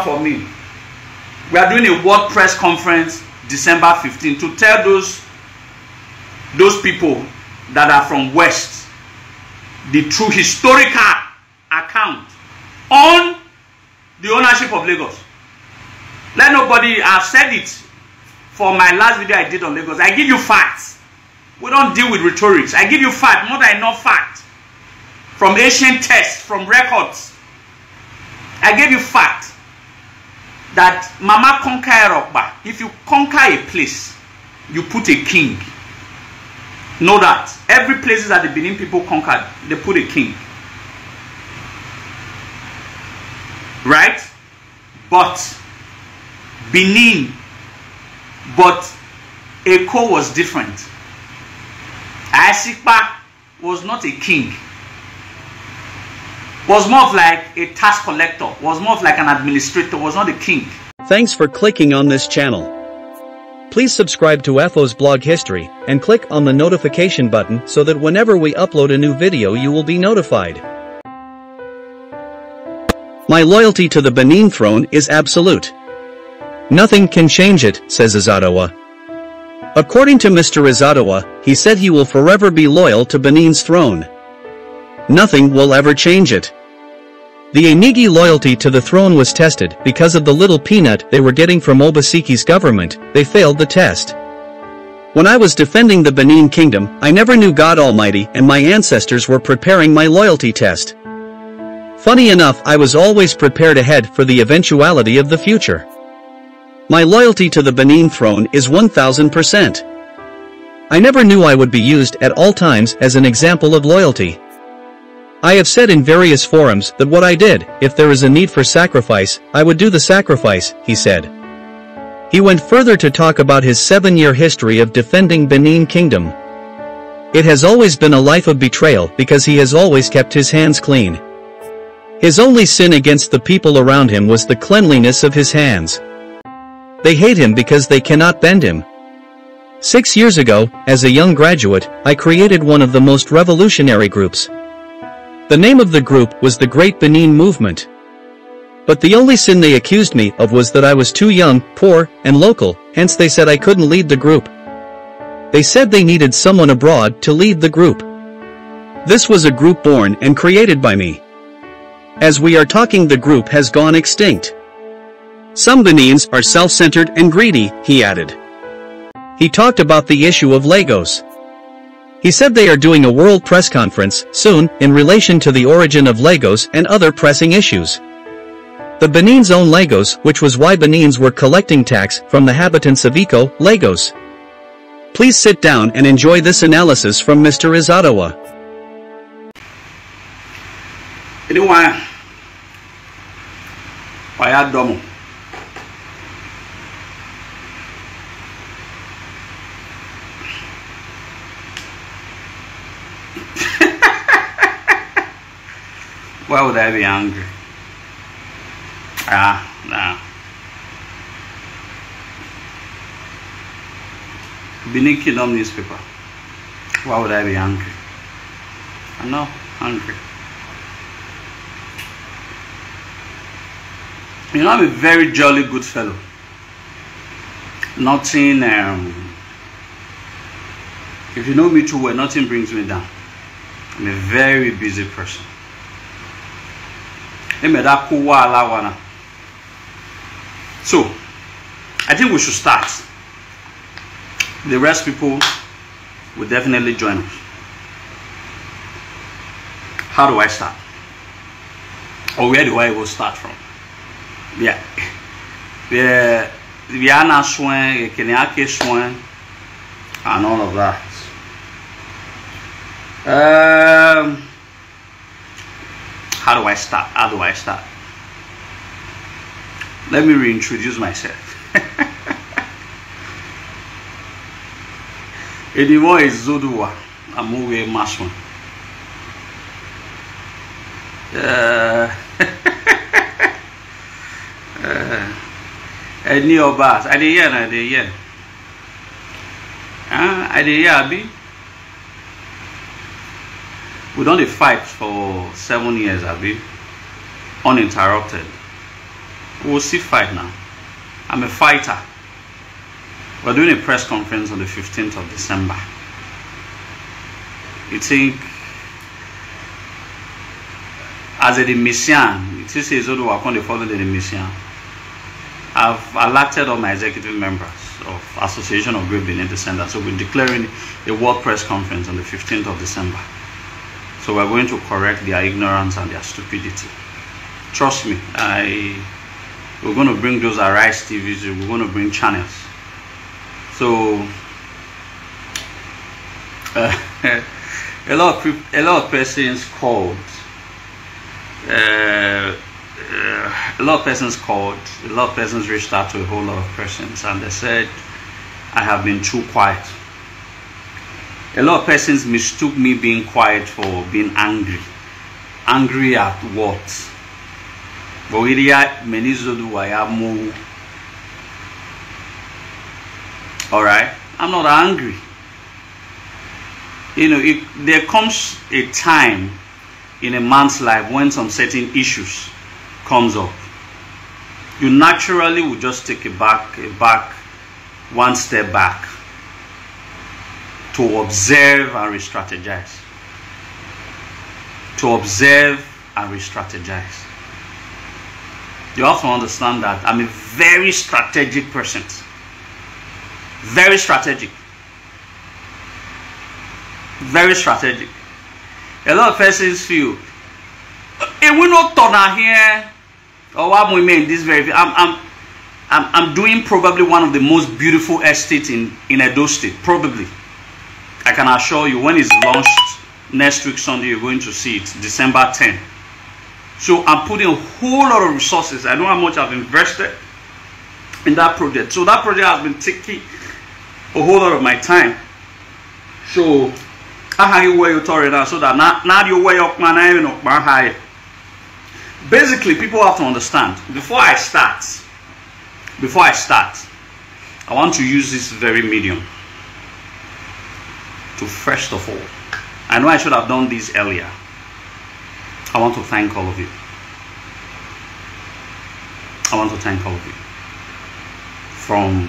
for me. We are doing a world press conference December 15 to tell those people that are from West the true historical account on the ownership of Lagos. Let nobody, I've said it for my last video I did on Lagos. I give you facts. We don't deal with rhetorics. I give you facts, more than enough facts. From ancient texts, from records. I gave you facts that Mama conquer Erokba. If you conquer a place, you put a king. Know that. Every place that the Benin people conquered, they put a king. Right? But Benin, but Eko was different. Asikpa was not a king. Was more of like a tax collector. Was more of like an administrator. Was not a king. Thanks for clicking on this channel. Please subscribe to FO's blog history and click on the notification button so that whenever we upload a new video you will be notified. My loyalty to the Benin throne is absolute. Nothing can change it, says Izoduwa. According to Mr. Izoduwa, he said he will forever be loyal to Benin's throne. Nothing will ever change it. The Enigi loyalty to the throne was tested because of the little peanut they were getting from Obasiki's government. They failed the test. When I was defending the Benin kingdom, I never knew God Almighty and my ancestors were preparing my loyalty test. Funny enough, I was always prepared ahead for the eventuality of the future. My loyalty to the Benin throne is 1000%. I never knew I would be used at all times as an example of loyalty. I have said in various forums that what I did, if there is a need for sacrifice, I would do the sacrifice, he said. He went further to talk about his 7-year history of defending Benin Kingdom. It has always been a life of betrayal because he has always kept his hands clean. His only sin against the people around him was the cleanliness of his hands. They hate him because they cannot bend him. 6 years ago, as a young graduate, I created one of the most revolutionary groups. The name of the group was the Great Benin Movement. But the only sin they accused me of was that I was too young, poor, and local, hence they said I couldn't lead the group. They said they needed someone abroad to lead the group. This was a group born and created by me. As we are talking, the group has gone extinct. Some Benins are self-centered and greedy, he added. He talked about the issue of Lagos. He said they are doing a world press conference soon in relation to the origin of Lagos and other pressing issues. The Benin's own Lagos, which was why Benins were collecting tax from the inhabitants of Iko, Lagos. Please sit down and enjoy this analysis from Mr. Izoduwa. Anyone? Domo. Why would I be angry? Nah. Benin Kingdom newspaper. Why would I be angry? I'm not hungry. You know, I'm a very jolly good fellow. Nothing, if you know me too well, nothing brings me down. I'm a very busy person. So, I think we should start. The rest people will definitely join us. How do I start? Or where do I even start from? Yeah. Viana Swan, Kenyake Swan, and all of that. How do I start? Let me reintroduce myself. Anymore is Izoduwa. I'm away Maswan. Any of us, I did Abi. We don't fight for 7 years, Abi, uninterrupted. We'll see fight now. I'm a fighter. We're doing a press conference on the 15th of December. You think, as a mission, it is Izoduwa on the follow the mission. I've elected all my executive members of Association of Great Benin Descendants. So we're declaring a world press conference on the 15th of December. So we're going to correct their ignorance and their stupidity. Trust me, we're going to bring those Arise TVs, we're going to bring channels. So a lot of persons called. A lot of persons reached out to a whole lot of persons, and they said I have been too quiet. A lot of persons mistook me being quiet for being angry. Angry at what? But we many Izoduwa. Alright, I'm not angry. You know, there comes a time in a man's life when some certain issues comes up. You naturally will just take one step back to observe and re-strategize. To observe and re-strategize. You have to understand that I'm a very strategic person. Very strategic. Very strategic. A lot of persons feel, hey, we're not turn here, or what we mean this very. I'm doing probably one of the most beautiful estates in Edo State. Probably, I can assure you, when it's launched next week Sunday, you're going to see it, December 10. So I'm putting a whole lot of resources. I know how much I've invested in that project. So that project has been taking a whole lot of my time. So I have you where you now, so that now you way up my high. Basically, people have to understand. Before I start, I want to use this very medium to, first of all, I know I should have done this earlier. I want to thank all of you. I want to thank all of you from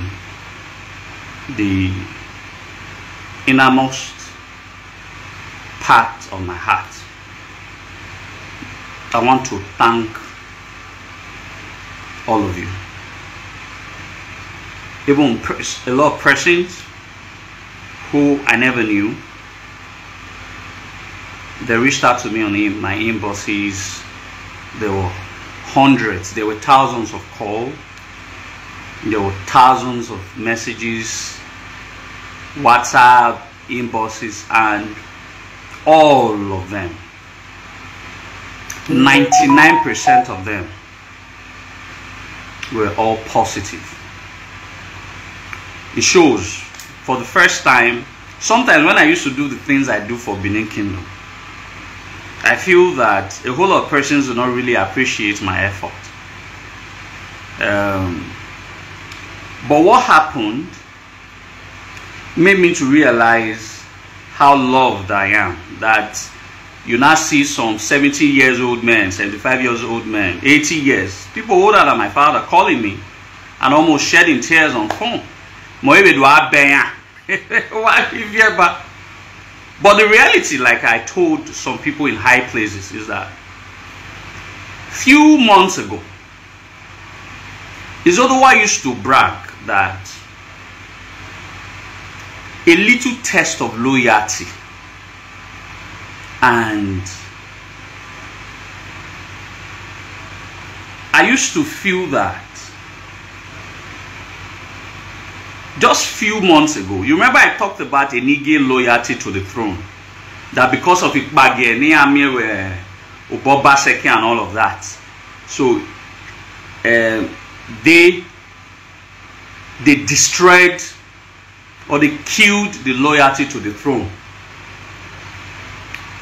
the innermost part of my heart. I want to thank all of you. Even a lot of persons who I never knew, they reached out to me on my inboxes. There were hundreds, there were thousands of calls, there were thousands of messages, WhatsApp, inboxes, and all of them, 99% of them were all positive. It shows, for the first time, sometimes when I used to do the things I do for Benin Kingdom, I feel that a whole lot of persons do not really appreciate my effort. But what happened made me to realize how loved I am. That you now see some 70 years old men, 75 years old men, 80 years, people older than my father calling me and almost shedding tears on phone. But the reality, like I told some people in high places, is that few months ago, Izoduwa used to brag that a little test of loyalty and I used to feel that just few months ago. You remember I talked about a Nige loyalty to the throne, that because of Ikbage, Niamir, Obobaseki and all of that, so they destroyed or they killed the loyalty to the throne.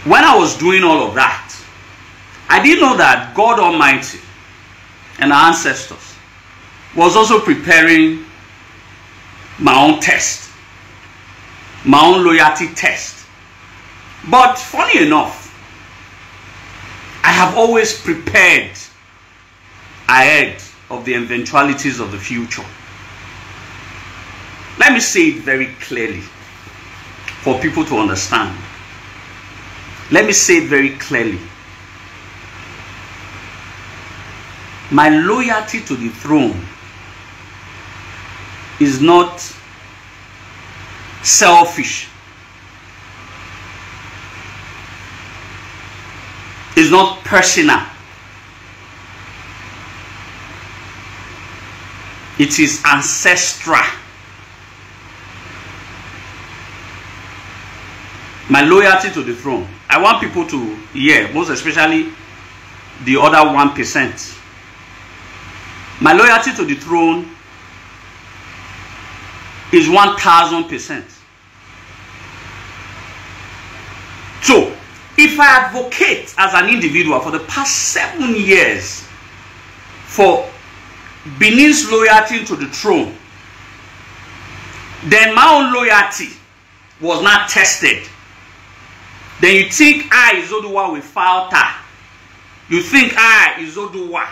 When I was doing all of that, I didn't know that God Almighty and our ancestors was also preparing my own test, my own loyalty test. But funny enough, I have always prepared ahead of the eventualities of the future. Let me say it very clearly for people to understand. Let me say it very clearly. My loyalty to the throne is not selfish. It's not personal. It is ancestral. My loyalty to the throne. I want people to hear, most especially the other 1%. My loyalty to the throne is 1000%. So, if I advocate as an individual for the past 7 years for Benin's loyalty to the throne, then my own loyalty was not tested, then you think I, Izoduwa, will falter. You think I, Izoduwa,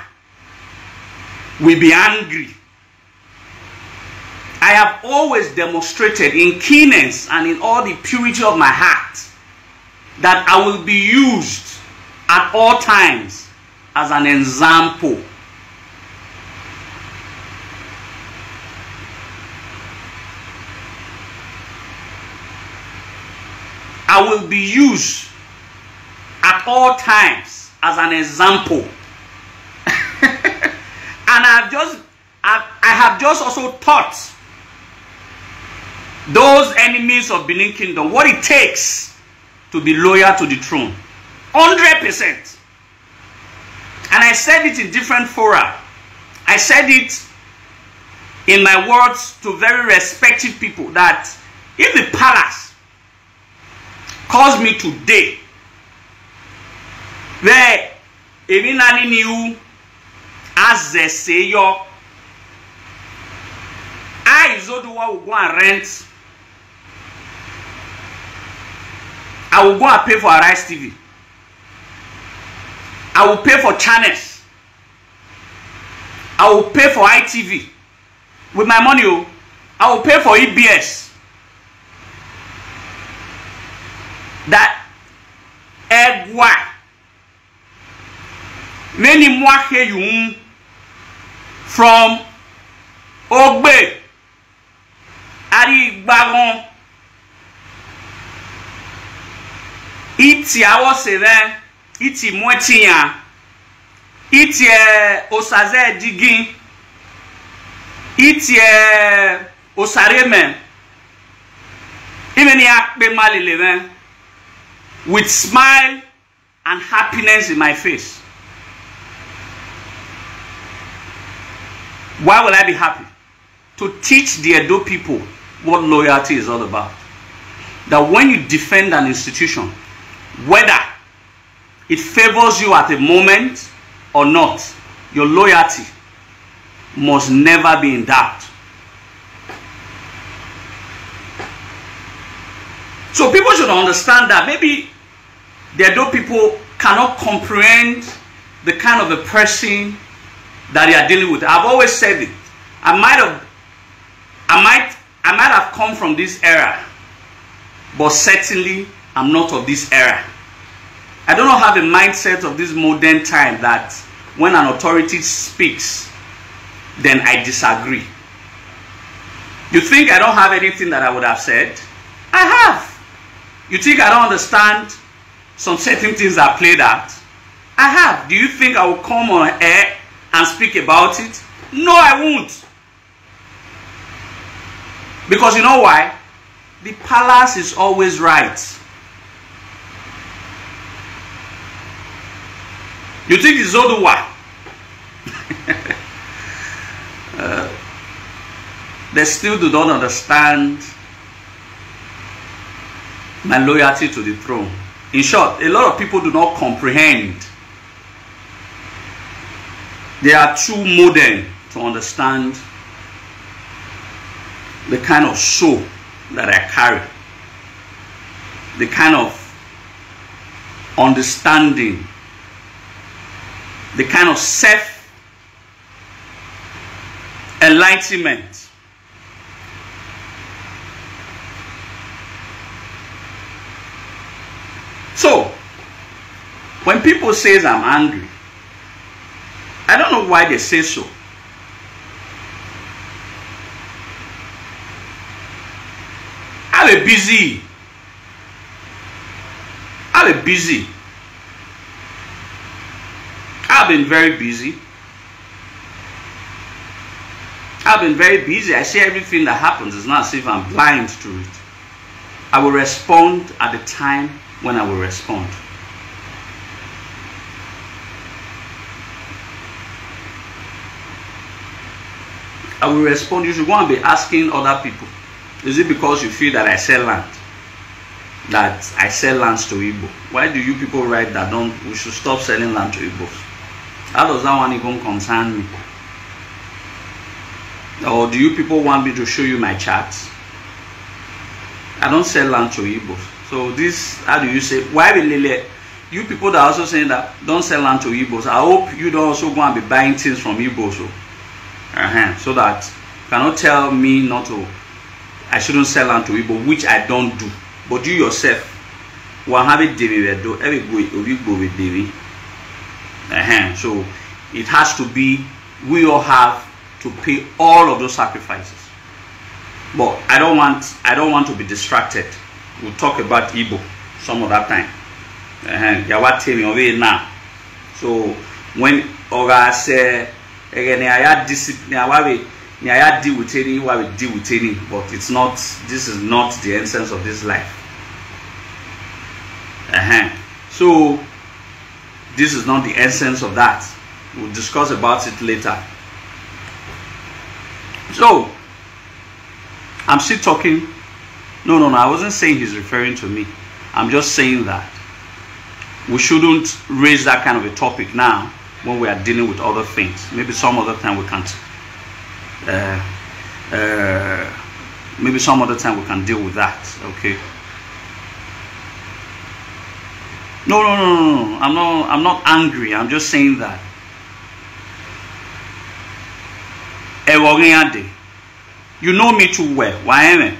will be angry. I have always demonstrated in keenness and in all the purity of my heart that I will be used at all times as an example. I will be used at all times as an example. And I have just also taught those enemies of Benin Kingdom what it takes to be loyal to the throne. 100%. And I said it in different fora. I said it in my words to very respected people that if the palace calls me today, where even I knew as they say yo, I Izoduwa will go and rent. I will go and pay for Arise TV. I will pay for channels. I will pay for ITV. With my money, I will pay for EBS. That egwa many more you from Ogbe Ari Baron iti awo seven iti mwetiya iti osaze digin iti osareme even yakbe maleleven with smile and happiness in my face. Why will I be happy? To teach the Edo people what loyalty is all about. That when you defend an institution, whether it favors you at a moment or not, your loyalty must never be in doubt. So people should understand that maybe the Edo people cannot comprehend the kind of a person that they are dealing with. I've always said it. I might have come from this era, but certainly I'm not of this era. I do not have a mindset of this modern time that when an authority speaks, then I disagree. You think I don't have anything that I would have said? I have. You think I don't understand some certain things that played out? I have. Do you think I will come on air and speak about it? No, I won't. Because you know why? The palace is always right. You think Izoduwa? They still do not understand my loyalty to the throne. In short, a lot of people do not comprehend. They are too modern to understand the kind of soul that I carry, the kind of understanding, the kind of enlightenment. So, when people say I'm angry, I don't know why they say so. I'm busy. I've been very busy. I see everything that happens. It's not as if I'm blind to it. I will respond at the time when I will respond. I will respond. You should go and be asking other people. Is it because you feel that I sell land? That I sell lands to Igbo? Why do you people write that we should stop selling land to Igbos? How does that one even concern me? Or do you people want me to show you my charts? I don't sell land to Igbos. So this, how do you say, why will you people that are also saying that don't sell land to Igbos, I hope you don't also go and be buying things from Igbos. So that you cannot tell me not to, I shouldn't sell land to Igbo, which I don't do. But you yourself, so it has to be, we all have to pay all of those sacrifices. But I don't want to be distracted. We'll talk about Igbo some other time. Now. So when Oga say I deal with any, but it's not, this is not the essence of this life. So this is not the essence of that. We'll discuss about it later. So I'm still talking. No, I wasn't saying he's referring to me. I'm just saying that we shouldn't raise that kind of a topic now when we are dealing with other things. Maybe some other time we can't. Maybe some other time we can deal with that. Okay. No. I'm not angry. I'm just saying that. You know me too well. Why am I?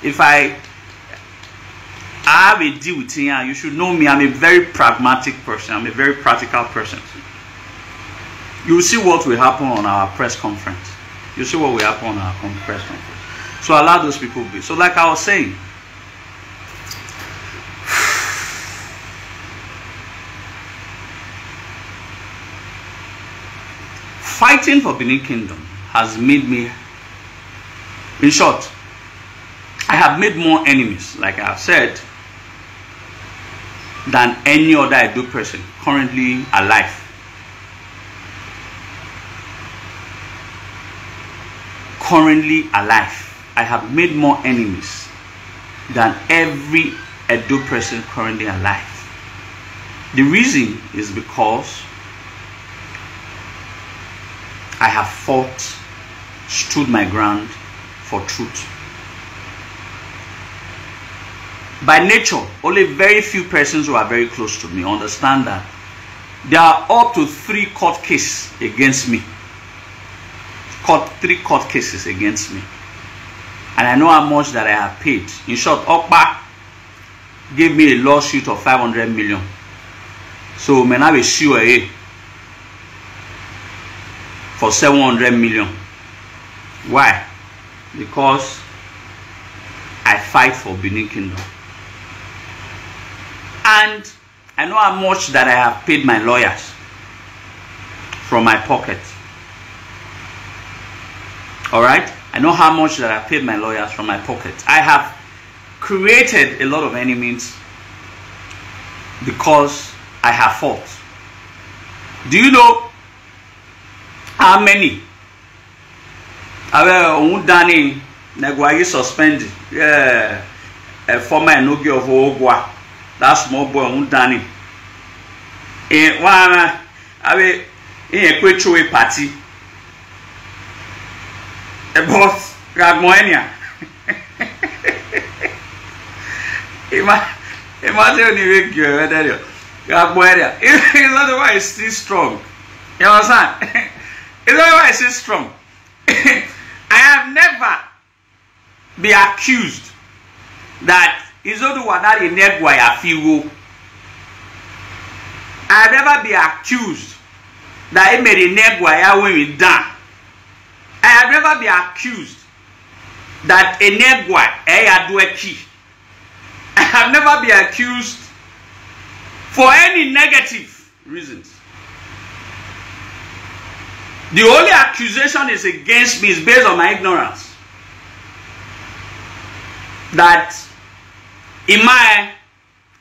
If I have a deal with you, you should know me. I'm a very pragmatic person. I'm a very practical person. You will see what will happen on our press conference. You see what will happen on our press conference. So allow those people to be. So like I was saying, fighting for Benin Kingdom has made me, in short, I have made more enemies, like I have said, than any other Edo person currently alive. I have made more enemies than every Edo person currently alive. The reason is because I have fought, stood my ground for truth. By nature, only very few persons who are very close to me understand that there are up to 3 court cases against me. 3 court cases against me. And I know how much that I have paid. In short, Okpa gave me a lawsuit of 500 million. So, man, I will sue for 700 million. Why? Because I fight for Benin Kingdom. And I know how much that I have paid my lawyers from my pocket. Alright? I know how much that I paid my lawyers from my pocket. I have created a lot of enemies because I have fought. Do you know how many? Dani Nagwagi suspended. Yeah, a former Enogi of Ogwa. That small boy Dani. In a quick party. A boss Ragmoenia. Imagine you Ragmoenia. It's not why it's still strong. You understand? It's not why I say strong? I have never been accused that Izoduwa that in Negwa ya fiwo. I have never been accused that he made a Negwa ya women down. I have never been accused that a Negwa ya do a key. I have never been accused for any negative reasons. The only accusation is against me is based on my ignorance. That in my,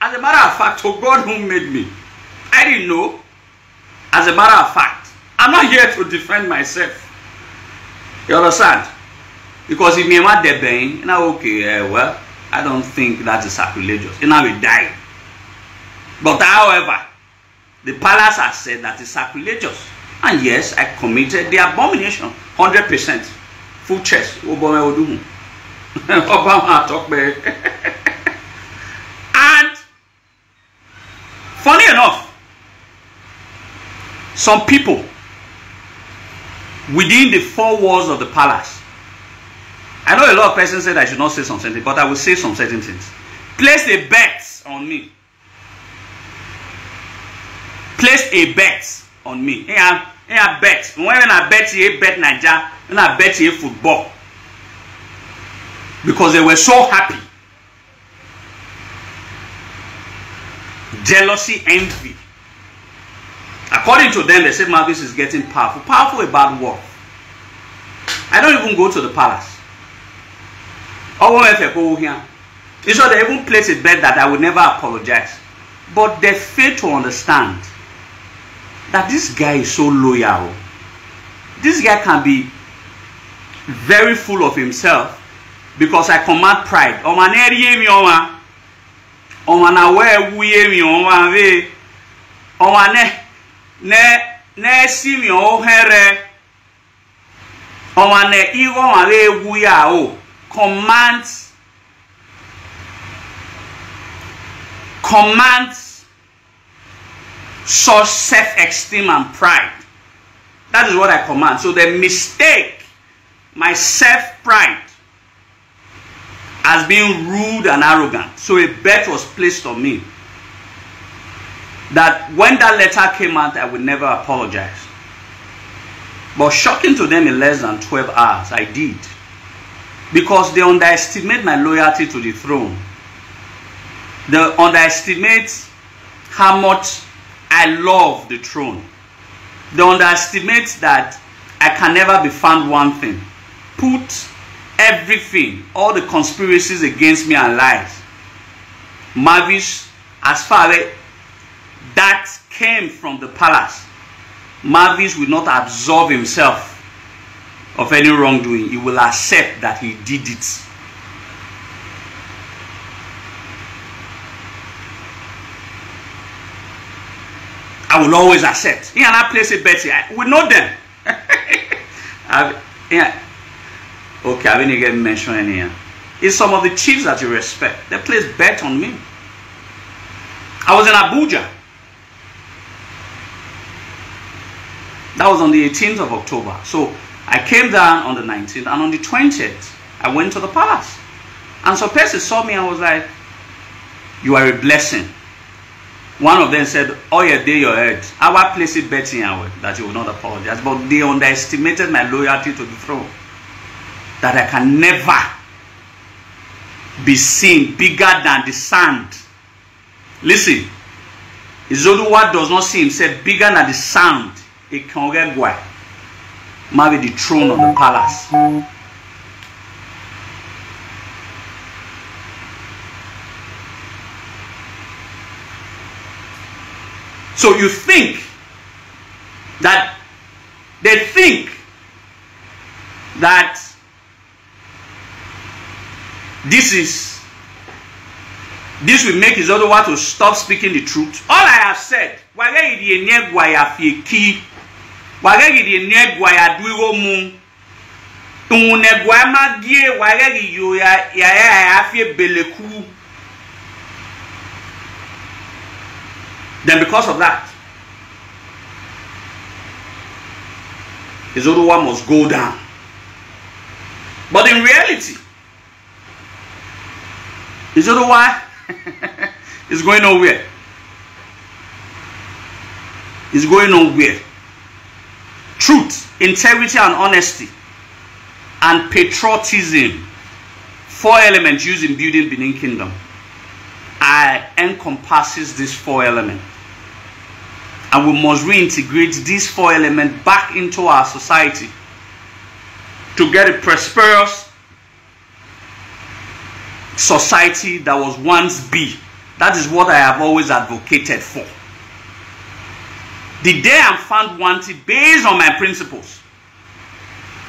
as a matter of fact, to God who made me, I didn't know. As a matter of fact, I'm not here to defend myself. You understand? Because if me want the pain, okay, well, I don't think that is sacrilegious. And I will die. But however, the palace has said that is sacrilegious. And yes, I committed the abomination 100%. Full chest. Obama will do. Obama talk back. And funny enough, some people within the four walls of the palace, I know a lot of persons said I should not say some certain things, but I will say some certain things. Place a bet on me. Place a bet on me. I bet. When I bet you bet Nigeria, when I bet you football. Because they were so happy. Jealousy, envy. According to them, they said Mavis is getting powerful. Powerful about what? I don't even go to the palace. Oh, if I go here. You saw they even placed a bet that I would never apologize. But they fail to understand that this guy is so loyal. This guy can be very full of himself because I command pride. Commands such self-esteem and pride. That is what I command. So they mistake my self-pride as being rude and arrogant. So a bet was placed on me that when that letter came out, I would never apologize. But shocking to them, in less than 12 hours, I did. Because they underestimate my loyalty to the throne. They underestimate how much I love the throne. They underestimate that I can never be found wanting. Put everything, all the conspiracies against me and lies. Mavis, as far as that came from the palace, Mavis will not absolve himself of any wrongdoing. He will accept that he did it. I will always accept. He and I place a bet here. We know them. Okay, I didn't get mentioned here. It's some of the chiefs that you respect. They place bet on me. I was in Abuja. That was on the 18th of October. So I came down on the 19th, and on the 20th, I went to the palace. And some person saw me and was like, "You are a blessing." One of them said, "Oh yeah, day your head. I will place it betting that you will not apologize." But they underestimated my loyalty to the throne. That I can never be seen bigger than the sand. Listen, Izoduwa does not see himself bigger than the sand. It can get why. Maybe the throne of the palace. So you think that they think that this will make Izoduwa to stop speaking the truth. All I have said, then because of that, Izoduwa must go down. But in reality, Izoduwa is going nowhere. Is going nowhere. Truth, integrity and honesty and patriotism, 4 elements used in building Benin Kingdom, encompasses these 4 elements. And we must reintegrate these 4 elements back into our society to get a prosperous society that was once be. That is what I have always advocated for. The day I'm found wanted based on my principles.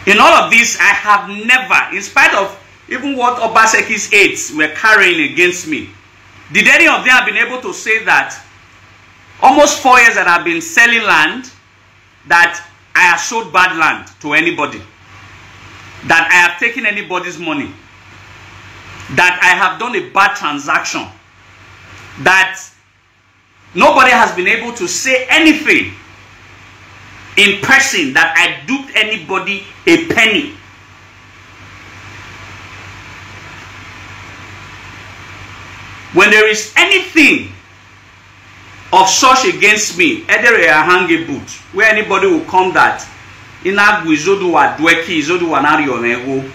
In all of this, I have never, in spite of even what Obaseki's aides were carrying against me, did any of them have been able to say that almost 4 years that I've been selling land, that I have sold bad land to anybody, that I have taken anybody's money, that I have done a bad transaction, that nobody has been able to say anything in person that I duped anybody a penny. When there is anything of such against me, either a hang boot, where anybody will come that Izoduwa dweki Izoduwa nariyomego,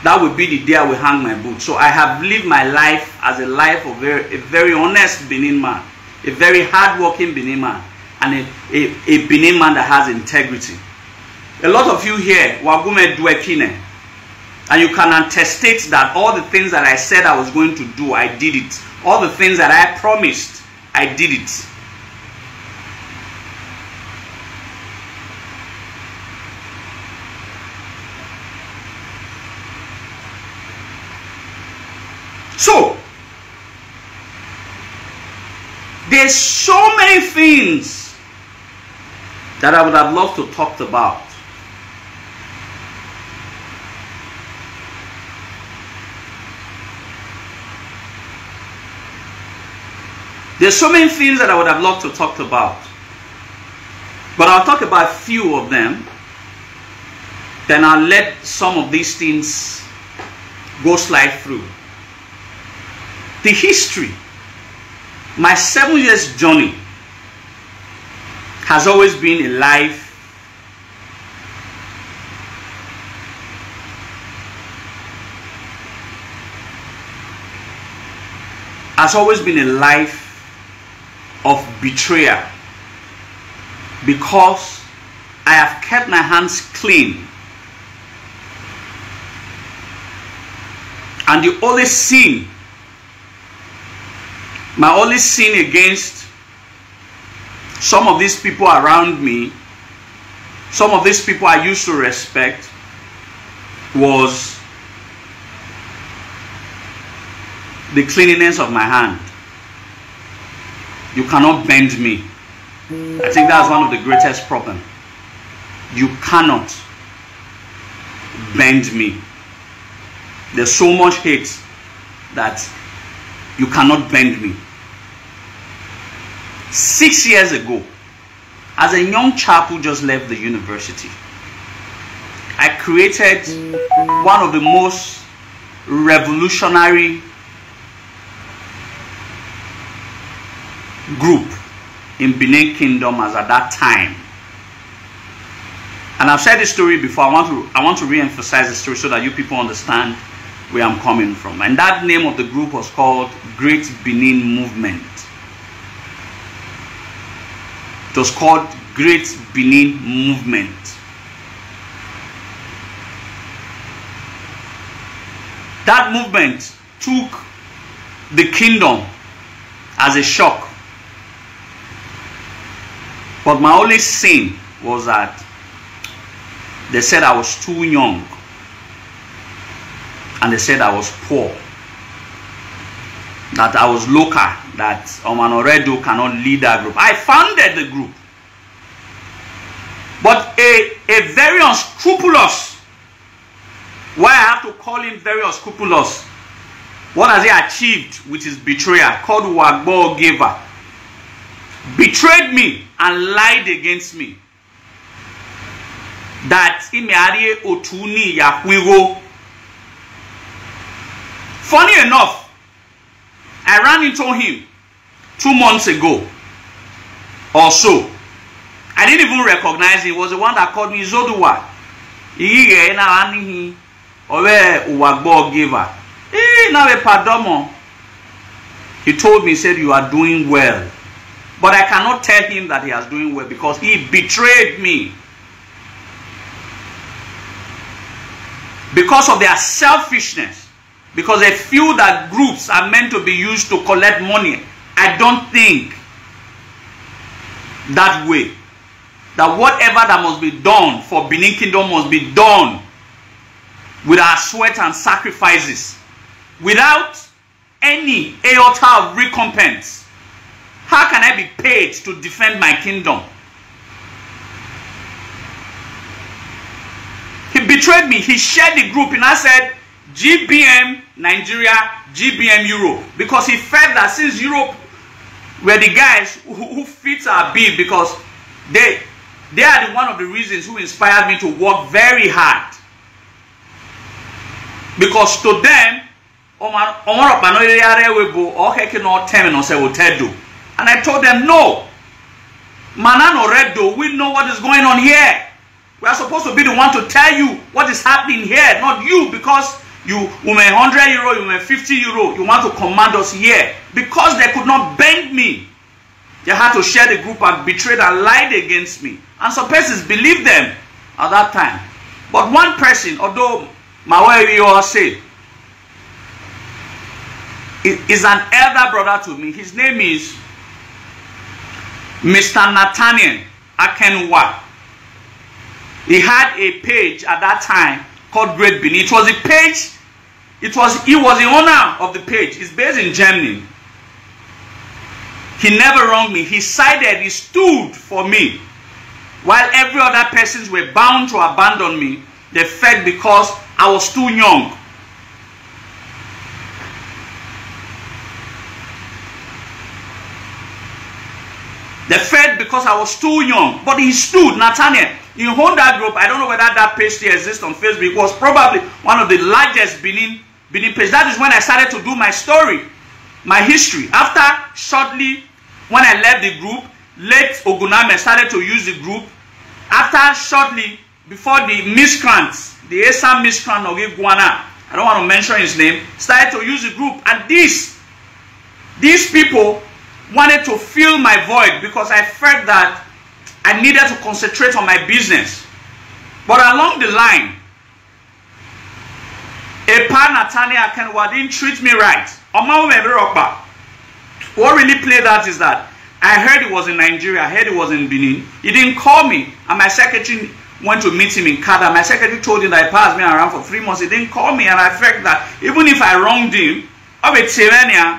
that will be the day I will hang my boot. So I have lived my life as a life of a very honest Benin man, a very hard-working Benin man, and a Benin man that has integrity. A lot of you here, wagume dwekine, and you can attestate that all the things that I said I was going to do, I did it. All the things that I promised, I did it. So, there's so many things that I would have loved to talk about. There's so many things that I would have loved to talk about. But I'll talk about a few of them. Then I'll let some of these things go slide through. The history, my 7 years journey has always been a life of betrayal, because I have kept my hands clean, and the only sin, my only sin against some of these people around me, some of these people I used to respect, was the cleanliness of my hand. You cannot bend me. I think that's one of the greatest problems. You cannot bend me. There's so much hate that you cannot bend me. 6 years ago, as a young chap who just left the university, I created one of the most revolutionary group in Benin Kingdom as at that time. And I've said this story before. I want to re-emphasize the story so that you people understand where I'm coming from. And that name of the group was called Great Benin Movement. It was called Great Benin Movement. That movement took the kingdom as a shock. But my only sin was that they said I was too young, and they said I was poor, that I was local, that Omanoredo cannot lead that group. I founded the group. But a very unscrupulous, why I have to call him very unscrupulous, what has he achieved with his betrayer, called Wagbo Giver, betrayed me and lied against me. that imeari otuni ya kwiro. Funny enough, I ran into him 2 months ago or so. I didn't even recognize him. He was the one that called me Izoduwa. He told me, he said, you are doing well. But I cannot tell him that he is doing well because he betrayed me. Because of their selfishness. Because they feel that groups are meant to be used to collect money. I don't think that way. That whatever that must be done for Benin Kingdom must be done with our sweat and sacrifices. Without any iota of recompense. How can I be paid to defend my kingdom? He betrayed me. He shared the group and I said, GBM Nigeria, GBM Europe. Because he felt that since Europe were the guys who fit our bill, because they are one of the reasons who inspired me to work very hard. Because to them, and I told them, no, Manano Redo, we know what is going on here. We are supposed to be the one to tell you what is happening here, not you, because you may 100 euro, you may 50 euro, you want to command us here. Because they could not bend me, they had to share the group and betrayed and lied against me. And some persons believed them at that time. But one person, although Mawe all say, is an elder brother to me. His name is Mr. Nathaniel Akenwa. He had a page at that time called Great Benin. It was a page, he was the owner of the page. It's based in Germany. He never wronged me. He sided, he stood for me. While every other persons were bound to abandon me, they felt because I was too young. They felt because I was too young. But he stood, Nathaniel. You own that group. I don't know whether that page still exists on Facebook. It was probably one of the largest Benin pages. That is when I started to do my story, my history. After, shortly, when I left the group, late Oguname started to use the group. After, shortly, before the miscreants, the Esa miscreant Ogiguana, I don't want to mention his name, started to use the group. And these people wanted to fill my void because I felt that I needed to concentrate on my business. But along the line, Nathaniel Akenwa didn't treat me right. What really played out is that I heard he was in Nigeria, I heard he was in Benin. He didn't call me, and my secretary went to meet him in Kada. My secretary told him that he passed me around for 3 months. He didn't call me, and I felt that even if I wronged him,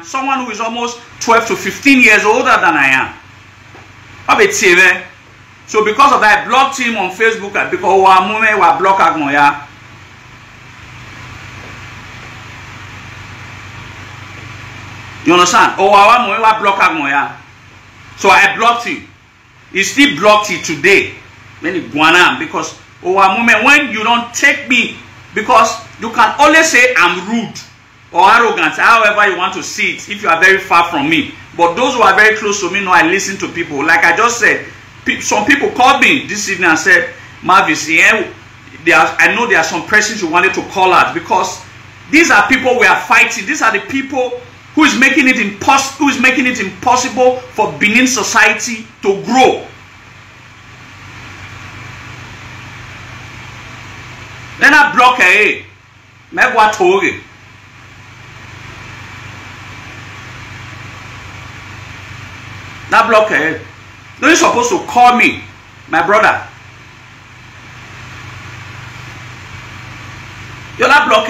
someone who is almost 12 to 15 years older than I am. So because of that, I blocked him on Facebook because I blocked him. You understand? So I blocked him. He still blocked it today. Because when you don't take me, because you can always say I'm rude or arrogant, however you want to see it, if you are very far from me. But those who are very close to me know I listen to people. Like I just said, some people called me this evening and said, Marvis, I know there are some persons you wanted to call out because these are people we are fighting. These are the people who is making it impossible for Benin society to grow. Then I block her. That block her. No, you're supposed to call me, my brother. You're not blocked.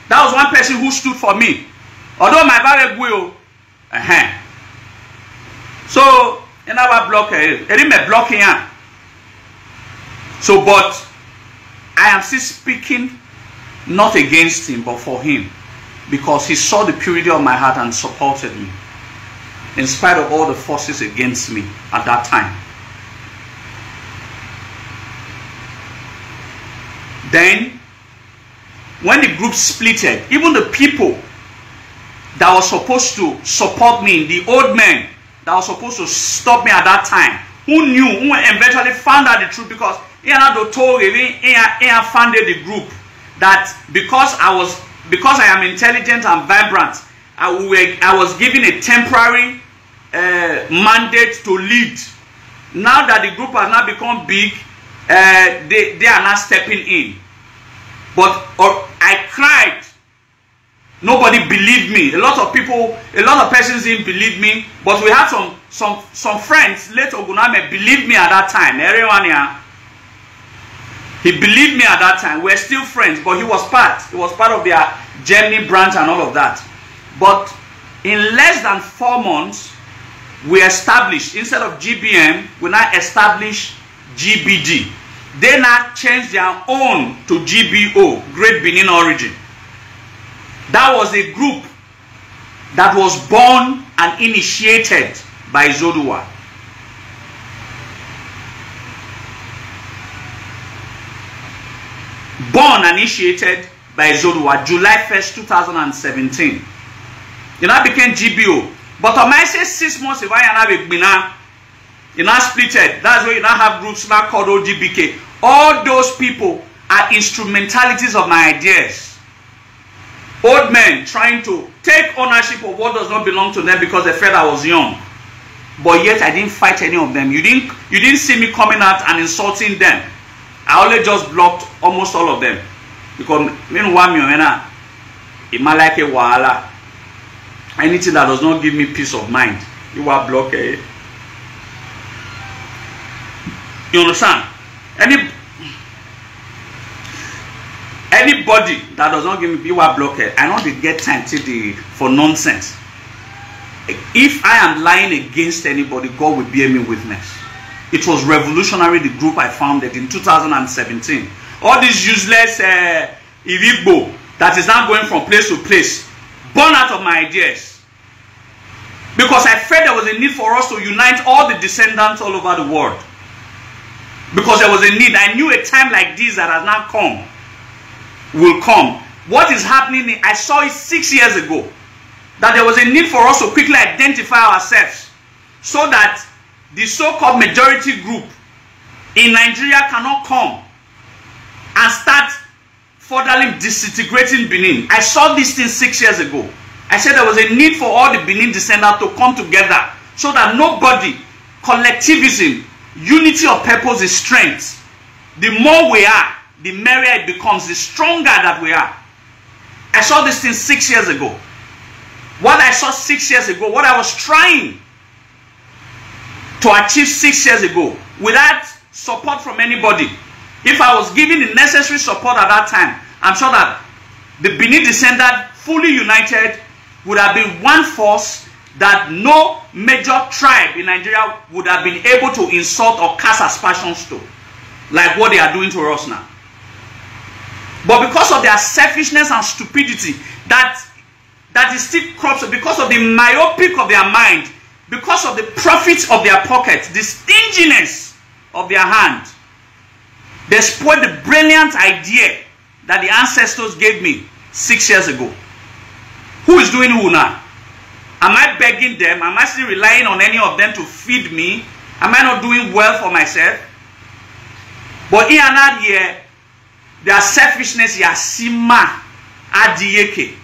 That was one person who stood for me. Although my father will, so you never block it. It didn't block him. So, but I am still speaking not against him, but for him, because he saw the purity of my heart and supported me, in spite of all the forces against me at that time. Then, when the group splitted, even the people that were supposed to support me, the old men that were supposed to stop me at that time, who eventually found out the truth, because he founded the group, that because I am intelligent and vibrant, I was given a temporary mandate to lead. Now that the group has now become big, they are now stepping in. But I cried. Nobody believed me. A lot of persons didn't believe me. But we had some friends, late Oguname, believed me at that time. Everyone here, he believed me at that time. We're still friends, but he was part of their Germany branch and all of that. But in less than 4 months, we established, instead of GBM, we now established GBD. They now changed their own to GBO, Great Benin Origin. That was a group that was born and initiated by Izoduwa. Born and initiated by Izoduwa, July 1st, 2017. It now became GBO. But on my say 6 months, if I have a Bina, you now splitted. That's why you now have groups now called OGBK. All those people are instrumentalities of my ideas. Old men trying to take ownership of what does not belong to them because they felt I was young. But yet I didn't fight any of them. You didn't see me coming out and insulting them. I only just blocked almost all of them. Because anything that does not give me peace of mind, you are blocked. You understand? Anybody that does not give me you are blocked. I know they get time for nonsense. If I am lying against anybody, God will bear me witness. It was revolutionary, the group I founded in 2017. All these useless Irigbo that is now going from place to place, born out of my ideas. Because I felt there was a need for us to unite all the descendants all over the world. Because there was a need. I knew a time like this that has now come will come. What is happening, I saw it 6 years ago, that there was a need for us to quickly identify ourselves so that the so-called majority group in Nigeria cannot come and start furtherly disintegrating Benin. I saw this thing 6 years ago. I said there was a need for all the Benin descendants to come together so that nobody, collectivism, unity of purpose is strength. The more we are, the merrier it becomes, the stronger that we are. I saw this thing 6 years ago. What I saw 6 years ago, what I was trying to achieve 6 years ago, without support from anybody. If I was given the necessary support at that time, I'm sure that the Benin descendant, fully united, would have been one force that no major tribe in Nigeria would have been able to insult or cast aspersions to, like what they are doing to us now. But because of their selfishness and stupidity, that is still crops, because of the myopic of their mind, because of the profits of their pocket, the stinginess of their hand, they spoiled the brilliant idea that the ancestors gave me 6 years ago. Who is doing who now? Am I begging them? Am I still relying on any of them to feed me? Am I not doing well for myself? But in another year, their selfishness, yasima adiyeke.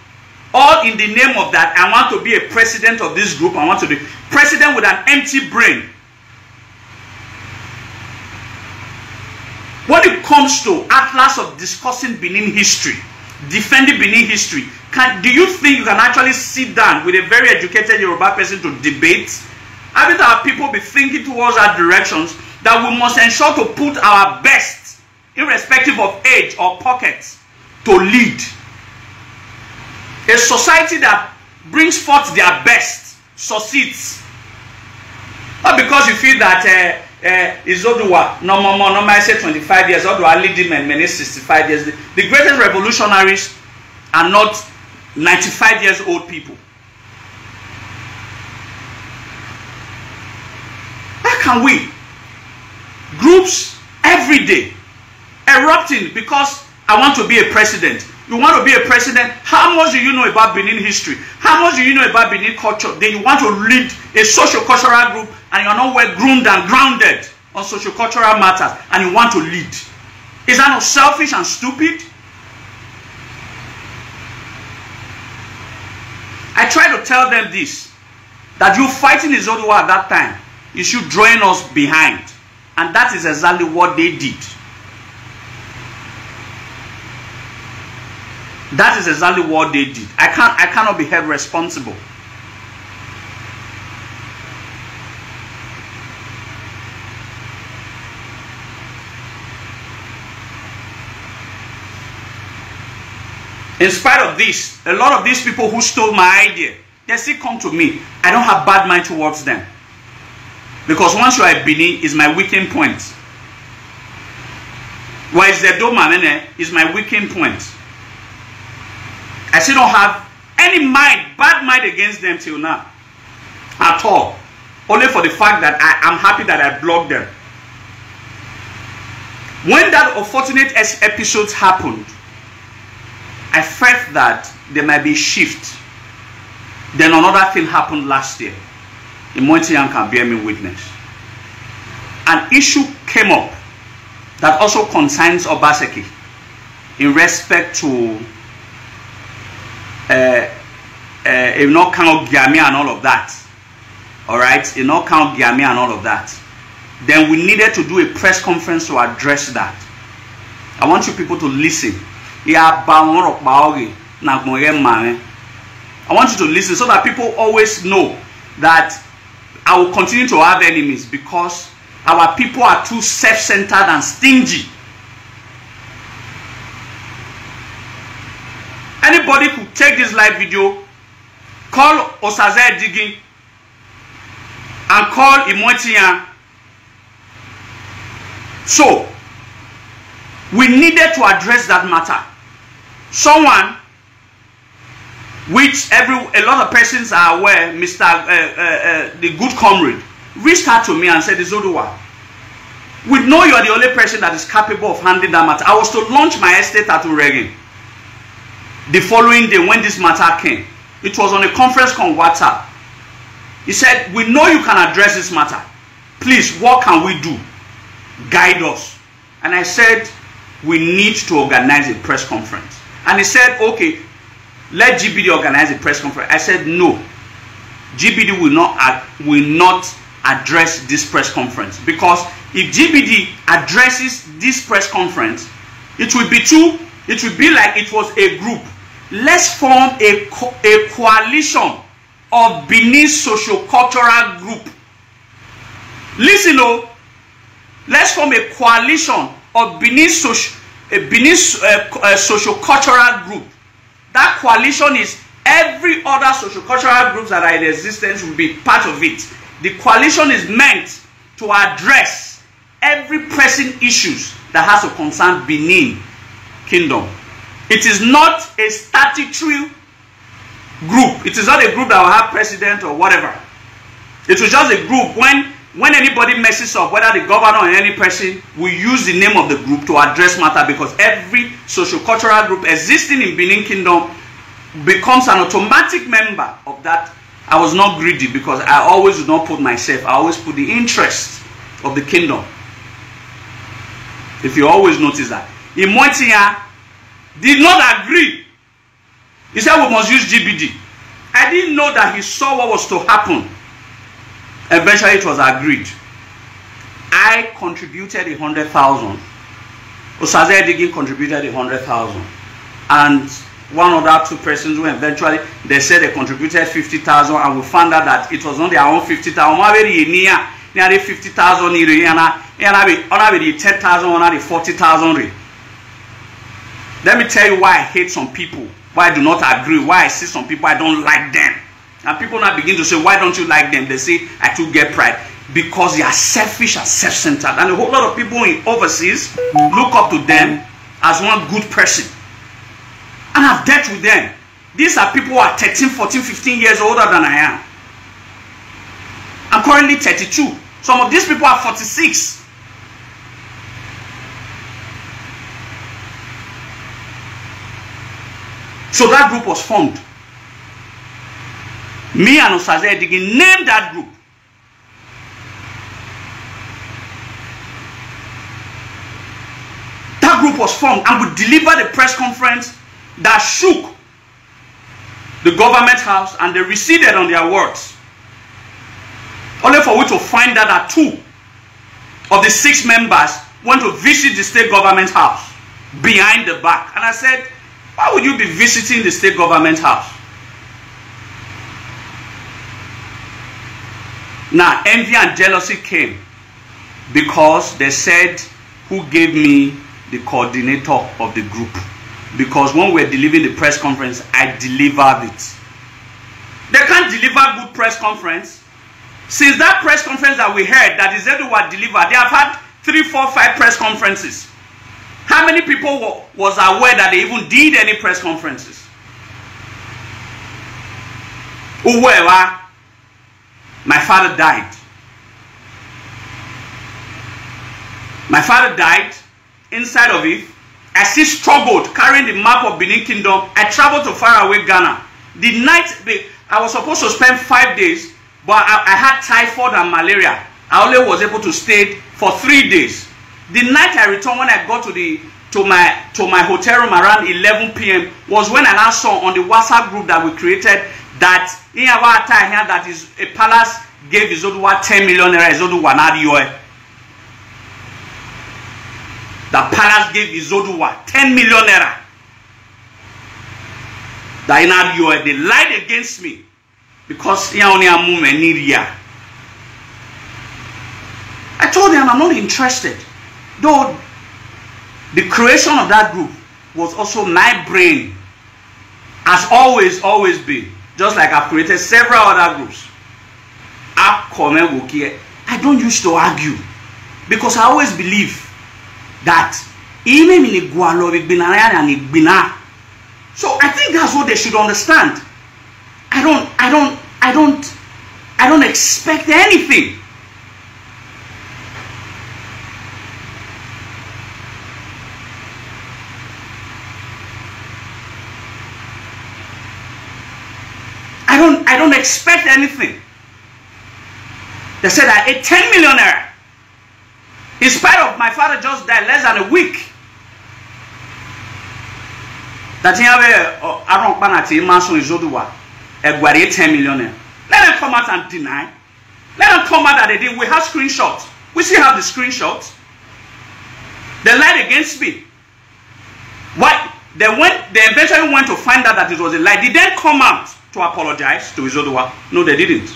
All in the name of that, I want to be a president of this group. I want to be president with an empty brain. When it comes to atlas of discussing Benin history, defending Benin history, do you think you can actually sit down with a very educated Yoruba person to debate? Haven't our people be thinking towards our directions that we must ensure to put our best, irrespective of age or pockets, to lead? A society that brings forth their best succeeds. Not because you feel that Izoduwa, no I say 25 years, Izoduwa lead him and many 65 years. The greatest revolutionaries are not 95 years old people. How can we? Groups every day erupting because I want to be a president. You want to be a president? How much do you know about Benin history? How much do you know about Benin culture? Then you want to lead a socio-cultural group and you are not well groomed and grounded on socio-cultural matters and you want to lead. Is that not selfish and stupid? I try to tell them this, that you fighting Izoduwa at that time, you should join us behind. And that is exactly what they did. That is exactly what they did. I cannot be held responsible. In spite of this, a lot of these people who stole my idea, they still come to me. I don't have bad mind towards them. Because once you are a Benin, is my weakening point. Why is the Doma is my weakening point. I still don't have any mind, bad mind against them till now. At all. Only for the fact that I'm happy that I blocked them. When that unfortunate episode happened, I felt that there might be a shift. Then another thing happened last year. Imoitian can bear me witness. An issue came up that also concerns Obaseki in respect to not count Giamia and all of that. Alright? Not count Giamia and all of that. Then we needed to do a press conference to address that. I want you people to listen. I want you to listen so that people always know that I will continue to have enemies because our people are too self-centered and stingy. Anybody could take this live video, call Osaze Digi, and call Imoitian. So, we needed to address that matter. Someone, which a lot of persons are aware, the good comrade, reached out to me and said, Izoduwa, we know you are the only person that is capable of handling that matter. I was to launch my estate at Uregin the following day when this matter came. It was on a conference call on WhatsApp. He said, we know you can address this matter. Please, what can we do? Guide us. And I said, we need to organize a press conference. And he said, okay, let GBD organize a press conference. I said, no. GBD will not address this press conference. Because if GBD addresses this press conference, it will be like it was a group. Let's form a coalition of Benin socio-cultural group. Listen, oh, let's form a coalition of Benin socio-cultural group. That coalition is every other socio-cultural groups that are in existence will be part of it. The coalition is meant to address every pressing issues that has to concern Benin Kingdom. It is not a statutory group. It is not a group that will have president or whatever. It was just a group when anybody messes up, whether the governor or any person, will use the name of the group to address matter, because every socio-cultural group existing in Benin Kingdom becomes an automatic member of that. I was not greedy because I always do not put myself. I always put the interest of the kingdom. If you always notice that. Imoitian did not agree. He said we must use GBD. I didn't know that he saw what was to happen. Eventually it was agreed. I contributed 100,000. Osaze Digi contributed 100,000. And one other two persons who eventually, they said they contributed 50,000, and we found out that it was not their own 50,000. Nearly 50,000 and 10,000, 40,000. Let me tell you why I hate some people, why I do not agree, why I see some people I don't like them. And people now begin to say, why don't you like them? They say, I too get pride. Because they are selfish and self-centered. And a whole lot of people in overseas look up to them as one good person. And I've dealt with them. These are people who are 13, 14, 15 years older than I am. I'm currently 32. Some of these people are 46. So that group was formed. Me and Osaze Edigi named that group. That group was formed and we delivered a press conference that shook the government house, and they receded on their words. Only for we to find out that 2 of the 6 members went to visit the state government house behind the back. And I said, why would you be visiting the state government house? Now, envy and jealousy came because they said, who gave me the coordinator of the group? Because when we were delivering the press conference, I delivered it. They can't deliver good press conference. Since that press conference that we heard that Izoduwa delivered, they have had 3, 4, 5 press conferences. How many people was aware that they even did any press conferences? Uwewa, my father died. My father died. Inside of it, I still struggled carrying the map of Benin Kingdom. I traveled to faraway Ghana. The night, I was supposed to spend 5 days, but I had typhoid and malaria. I only was able to stay for 3 days. The night I returned, when I got to my hotel room around 11 p.m. was when I now saw on the WhatsApp group that we created that in our time here that is a palace gave Izoduwa 10 million naira. Izoduwa na. The palace gave Izoduwa 10 million naira. They lied against me because I told them I'm not interested. Though the creation of that group was also my brain, has always been. Just like I've created several other groups. I don't used to argue because I always believe that so I think that's what they should understand. I don't expect anything. I don't expect anything. They said I ate 10 million naira. In spite of my father just died less than a week. That I don't ban at Izoduwa. 10 million naira. Let them come out and deny. Let them come out that they did. We have screenshots. We still have the screenshots. They lied against me. Why? They eventually went to find out that it was a lie. They didn't come out to apologize to Izoduwa. No, they didn't.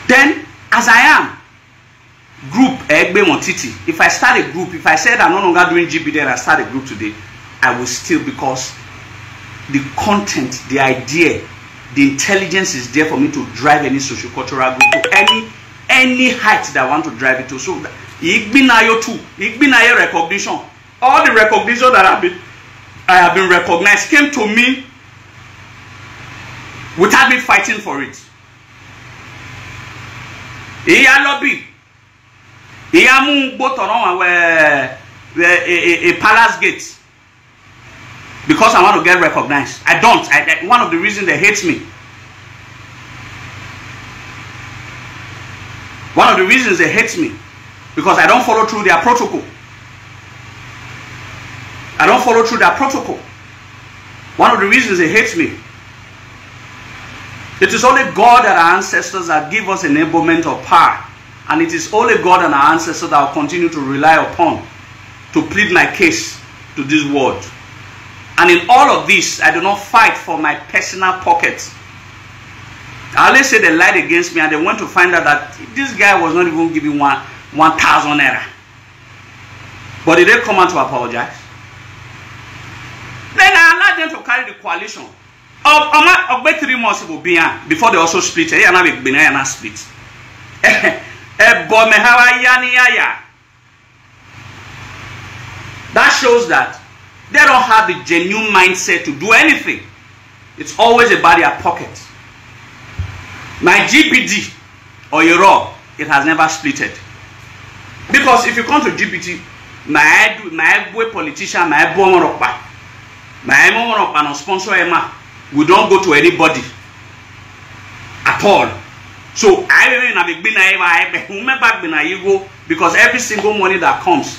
Then, as I am, group Egbe Montiti, if I start a group, if I said I'm no longer doing GBD and I start a group today, I will still, because the content, the idea, the intelligence is there for me to drive any socio-cultural group to any height that I want to drive it to. So, recognition. All the recognition that I have been recognized came to me without me fighting for it. Lobby. A palace gate because I want to get recognized. I don't. One of the reasons they hate me. One of the reasons they hate me because I don't follow through their protocol. I don't follow through their protocol. One of the reasons they hate me. It is only God and our ancestors that give us enablement of power. And it is only God and our ancestors that I will continue to rely upon to plead my case to this world. And in all of this, I do not fight for my personal pockets. I always say they lied against me and they went to find out that this guy was not even giving 1,000 naira. But did they come out to apologize? Then I allowed them to carry the coalition. About 3 months before they also split. Split. That shows that they don't have the genuine mindset to do anything. It's always about their pocket. My GPD or Euro, it has never splitted. Because if you come to GPT, my politician, my My mom and sponsor Emma. We don't go to anybody at all. So I remember because every single money that comes,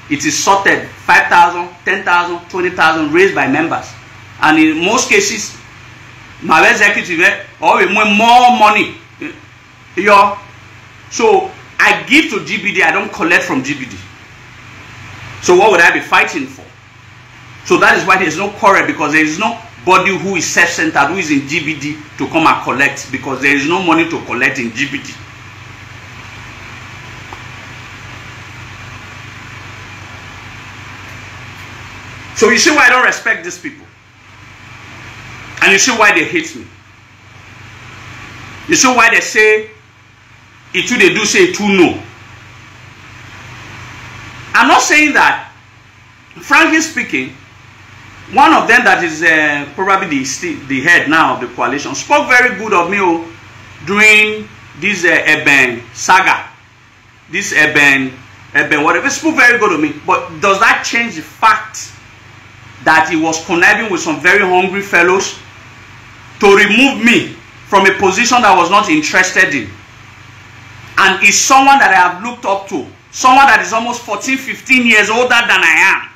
it is sorted 5,000, 10,000, 20,000 raised by members. And in most cases, my executive always more money. So I give to GBD, I don't collect from GBD. So what would I be fighting for? So that is why there is no quarrel, because there is nobody who is self-centered, who is in GBD to come and collect, because there is no money to collect in GBD. So you see why I don't respect these people. And you see why they hate me. You see why they say, it too they do say it too no. I'm not saying that, frankly speaking, one of them that is probably the head now of the coalition spoke very good of me during this Eben saga. This Eben whatever, spoke very good of me. But does that change the fact that he was conniving with some very hungry fellows to remove me from a position that I was not interested in? And is someone that I have looked up to, someone that is almost 14, 15 years older than I am.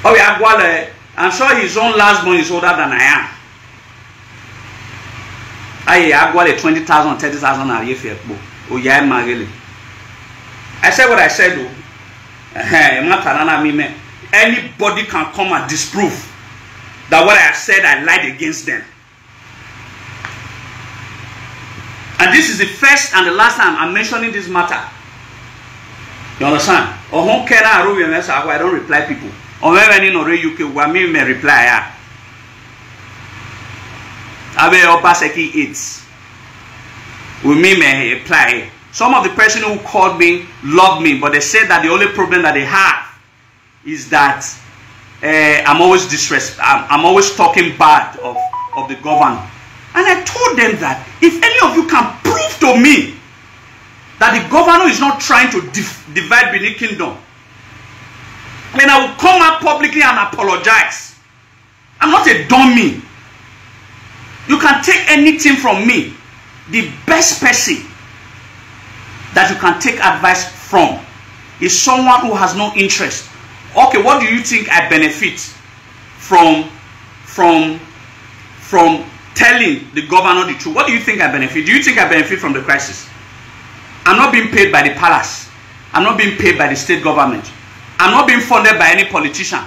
Oh yeah, I'm sure his own last born is older than I am. I got 20,000, 30,000 a year. Oh yeah, I said what I said though. Anybody can come and disprove that what I said I lied against them. And this is the first and the last time I'm mentioning this matter. You understand? I don't reply people. Or when in UK, we may reply. I will Obaseki eats. We may reply. Some of the person who called me love me, but they said that the only problem that they have is that I'm always I'm always talking bad of the governor. And I told them that if any of you can prove to me that the governor is not trying to divide Benin Kingdom, then I will come out publicly and apologize. I'm not a dummy. You can take anything from me. The best person that you can take advice from is someone who has no interest. Okay, what do you think I benefit from telling the governor the truth? What do you think I benefit? Do you think I benefit from the crisis? I'm not being paid by the palace. I'm not being paid by the state government. I'm not being funded by any politician.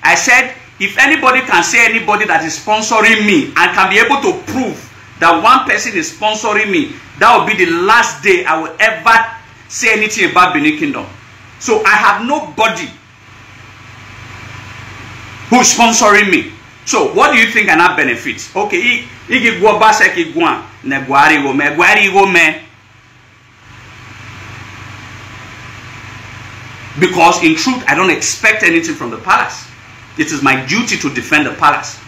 I said, if anybody can say anybody that is sponsoring me and can be able to prove that one person is sponsoring me, that will be the last day I will ever say anything about Benin Kingdom. So I have nobody who is sponsoring me. So what do you think I not benefit? Okay, because in truth, I don't expect anything from the palace. It is my duty to defend the palace.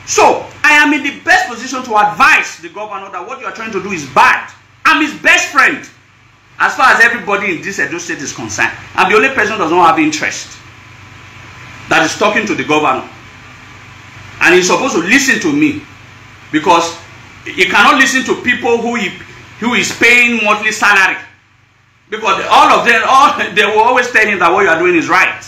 So, I am in the best position to advise the governor that what you are trying to do is bad. I'm his best friend. As far as everybody in this Edo state is concerned. I'm the only person who does not have interest that is talking to the governor. And he's supposed to listen to me. Because he cannot listen to people who is paying monthly salary. Because all of them, they will always tell him that what you are doing is right.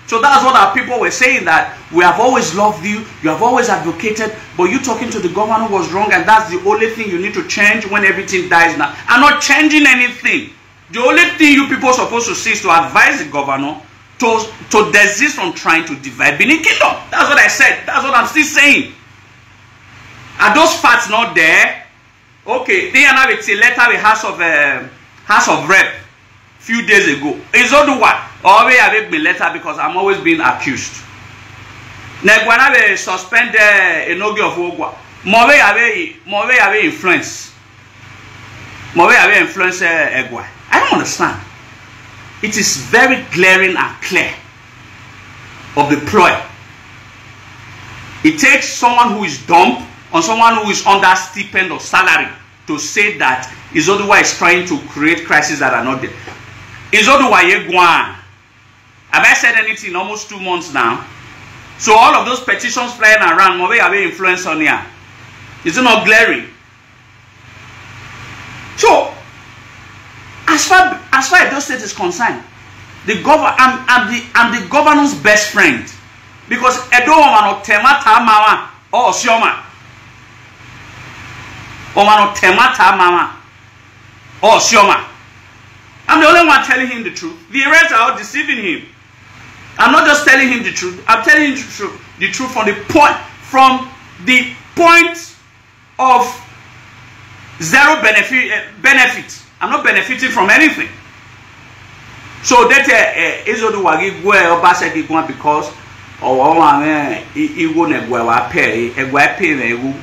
So that's what our people were saying, that we have always loved you, you have always advocated, but you talking to the governor was wrong, and that's the only thing you need to change when everything dies now. I'm not changing anything. The only thing you people are supposed to see is to advise the governor to desist from trying to divide Benin Kingdom. That's what I said. That's what I'm still saying. Are those facts not there? Okay, they are now a letter with House of Rep few days ago. Izoduwa always have been letter because I'm always being accused. Negwana will suspend Enogi of Ogwa. More have influence. More have influence Egwa. I don't understand. It is very glaring and clear of the ploy. It takes someone who is dumb or someone who is under stipend or salary to say that Izoduwa is trying to create crises that are not there. Izoduwa ye gwan. Have I said anything in almost 2 months now? So all of those petitions flying around, what have influence on here? Is it not glaring? So, as far as Edo State is concerned, I'm the governor's best friend, because Edo Omano Temata Mama or Sioma. Omano Temata Mama or Sioma. I'm the only one telling him the truth. The rest are all deceiving him. I'm not just telling him the truth. I'm telling him the truth from the point of zero benefit. I'm not benefiting from anything. So that Izoduwa go Obaseki go because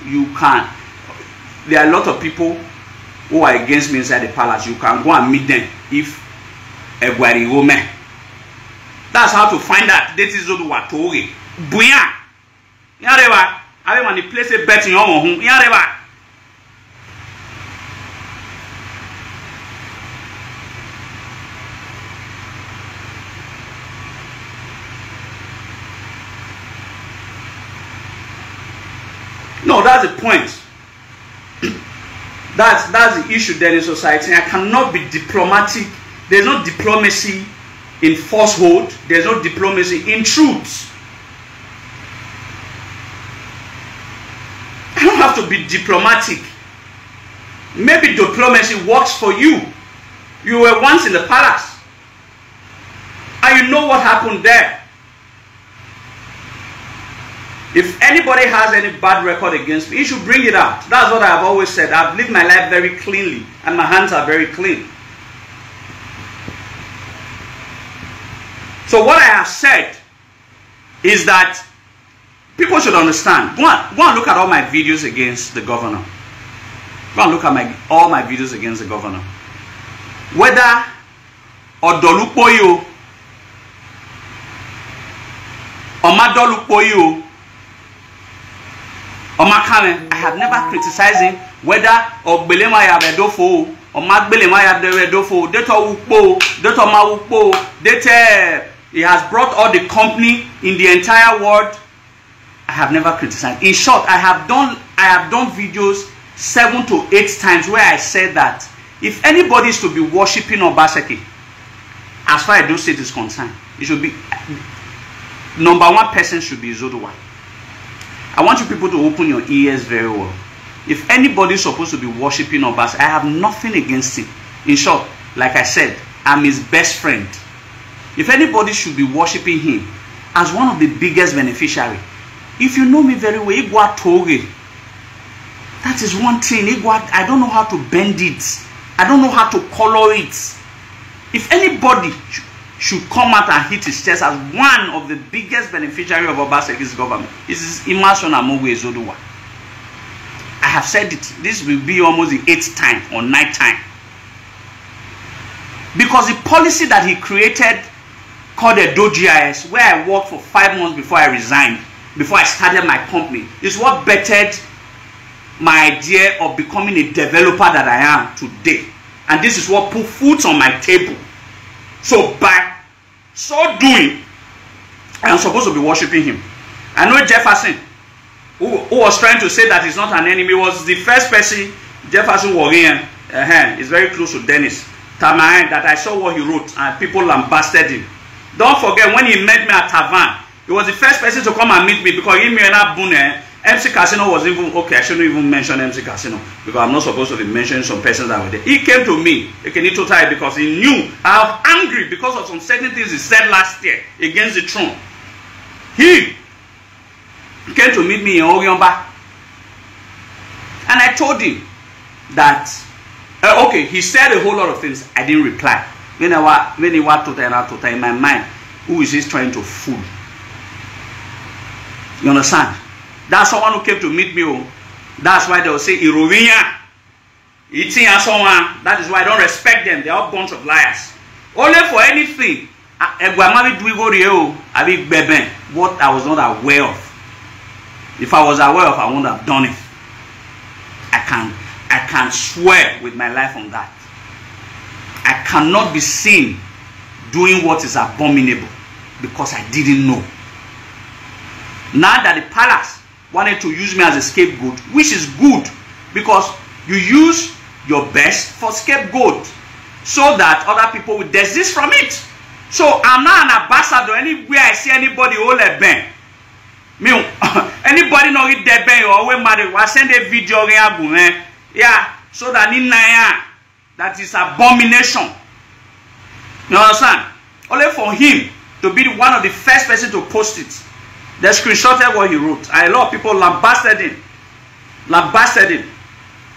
you can't. There are a lot of people who are against me inside the palace. You can go and meet them if Egwari woman. That's how to find out. That is Izoduwa Toge. Buya. Yareba. I want to place a bet in your home. Yareba. No, that's the point. That's the issue there in society. I cannot be diplomatic. There's no diplomacy in falsehood. There's no diplomacy in truth. I don't have to be diplomatic. Maybe diplomacy works for you. You were once in the palace, and you know what happened there. If anybody has any bad record against me, he should bring it out. That's what I've always said. I've lived my life very cleanly, and my hands are very clean. So what I have said is that people should understand. Go and look at all my videos against the governor. Go and look at all my videos against the governor. Whether Odolupoyo or Madolupoyo, I have never criticized him whether or Belemaya Bedofo or Magbelemaya Bedofo, he has brought all the company in the entire world. I have never criticized. In short, I have done videos 7 to 8 times where I said that if anybody is to be worshipping Obaseki, as far as Edo State is concerned, it should be #1 person should be Izoduwa. I want you people to open your ears very well. If anybody is supposed to be worshipping Obaseki, I have nothing against him. In short, like I said, I'm his best friend. If anybody should be worshipping him as one of the biggest beneficiaries, if you know me very well, Igwa Toge. That is one thing. Igwa, I don't know how to bend it. I don't know how to color it. If anybody should come out and hit his chest as one of the biggest beneficiaries of Obaseki's government, this is Immersion Amogwe Izoduwa. I have said it. This will be almost the 8th time or 9th time. Because the policy that he created called the GIS, where I worked for 5 months before I resigned, before I started my company, is what bettered my idea of becoming a developer that I am today. And this is what put food on my table. So by so doing, I am supposed to be worshipping him. I know Jefferson, who was trying to say that he's not an enemy, was the first person. Jefferson Warren is very close to Dennis Tamayan, that I saw what he wrote and people lambasted him. Don't forget, when he met me at Tavan, he was the first person to come and meet me, because he made a boon. MC Casino was even, okay, I shouldn't even mention MC Casino, because I'm not supposed to be mentioning some persons that were there. He came to me, because he knew I was angry because of some certain things he said last year against the throne. He came to meet me in Oryomba, and I told him that, okay, he said a whole lot of things. I didn't reply. When he was to in my mind, who is he trying to fool? You understand? That's someone who came to meet me. That's why they will say Irovinya. Eating and someone. That is why I don't respect them. They are a bunch of liars. Only for anything. What I was not aware of. If I was aware of, I wouldn't have done it. I can swear with my life on that. I cannot be seen doing what is abominable because I didn't know. Now that the palace wanted to use me as a scapegoat, which is good because you use your best for scapegoat so that other people will desist from it. So I'm not an ambassador. Anywhere I see anybody hold a ben, me anybody know it the ben or when married, I send a video yeah, so that in that is abomination. You understand? Only for him to be one of the first person to post it. They screenshotted what he wrote. A lot of people lambasted him. Lambasted him.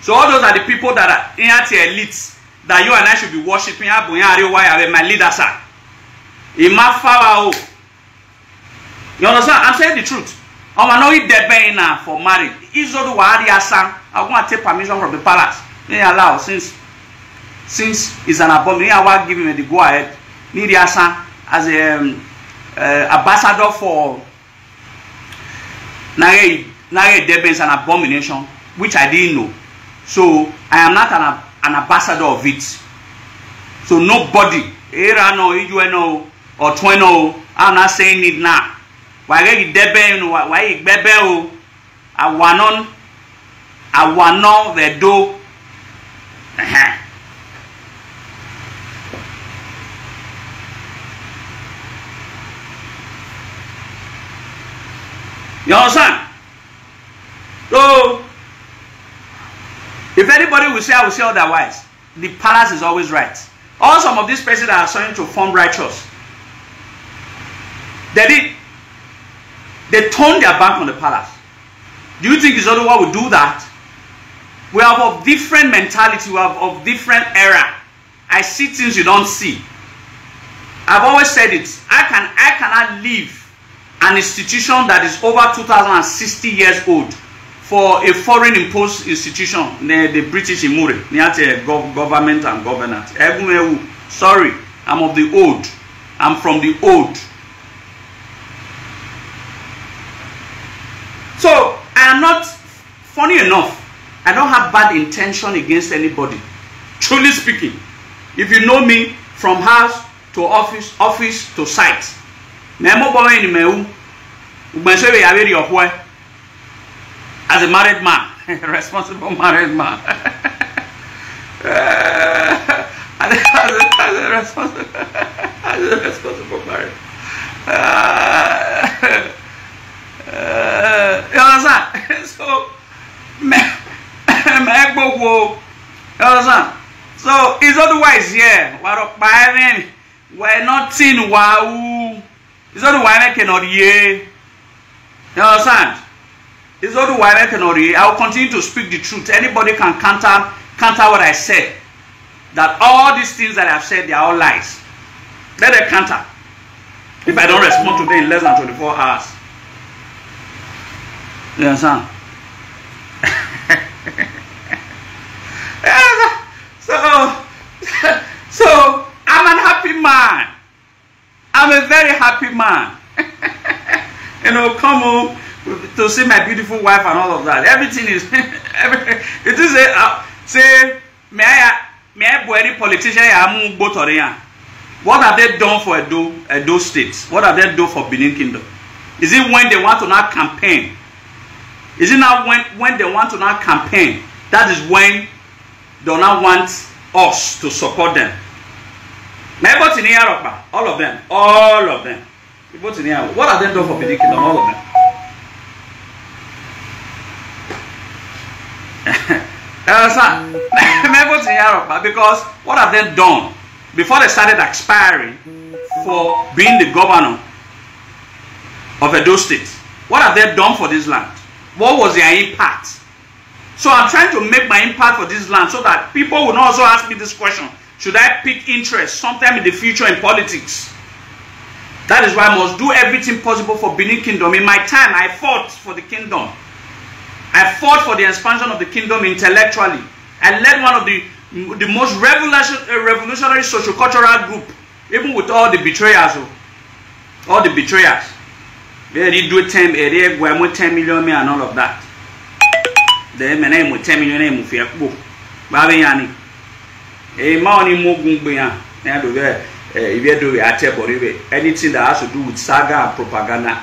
So all those are the people that are in the elites that you and I should be worshiping. My leaders are. You understand? I'm saying the truth. I know it depends now for marriage. Izoduwa I want to take permission from the palace. They allow since it's an abomination. I want to give him the go ahead. Need as a ambassador for Nare Debe is an abomination, which I didn't know. So I am not an ambassador of it. So nobody, Erano, Ijueno, or Tweno, I'm not saying it now. Why Debe, why Bebe, I want on the do. You understand? So, if anybody will say, I will say otherwise. The palace is always right. All some of these persons that are trying to form righteous, they turned their back on the palace. Do you think Izoduwa will do that? We have of different mentality, we have of different era. I see things you don't see. I've always said it. I cannot leave an institution that is over 2,060 years old for a foreign imposed institution, the British Imure, government and governance. Sorry, I'm of the old. I'm from the old. So I am not, funny enough, I don't have bad intention against anybody. Truly speaking, if you know me from house to office, office to site, as a married man, responsible married man, as a responsible married. You understand? So, you understand? So it's otherwise here. We're not seeing wow. It's otherwise cannot hear. You understand? It's otherwise I cannot hear. I will continue to speak the truth. Anybody can counter what I said. That all these things that I've said, they are all lies. Let them counter. If I don't respond today in less than 24 hours. You understand? So I'm an happy man. I'm a very happy man. You know, come home to see my beautiful wife and all of that. Everything is it is say may I boy any politician what have they done for Edo State? What have they done for Benin Kingdom? Is it when they want to not campaign? Is it not when they want to not campaign? That is when they not want us to support them. All of them. What have they done for Benin Kingdom? All of them. Because what have they done before they started expiring for being the governor of Edo State? What have they done for this land? What was their impact? So I'm trying to make my impact for this land so that people will also ask me this question. Should I pick interest sometime in the future in politics? That is why I must do everything possible for Benin Kingdom. In my time, I fought for the kingdom. I fought for the expansion of the kingdom intellectually. I led one of the most revolutionary socio-cultural group, even with all the betrayers. All the betrayers. They do 10 million and all of that. They name with 10 million anything that has to do with saga and propaganda,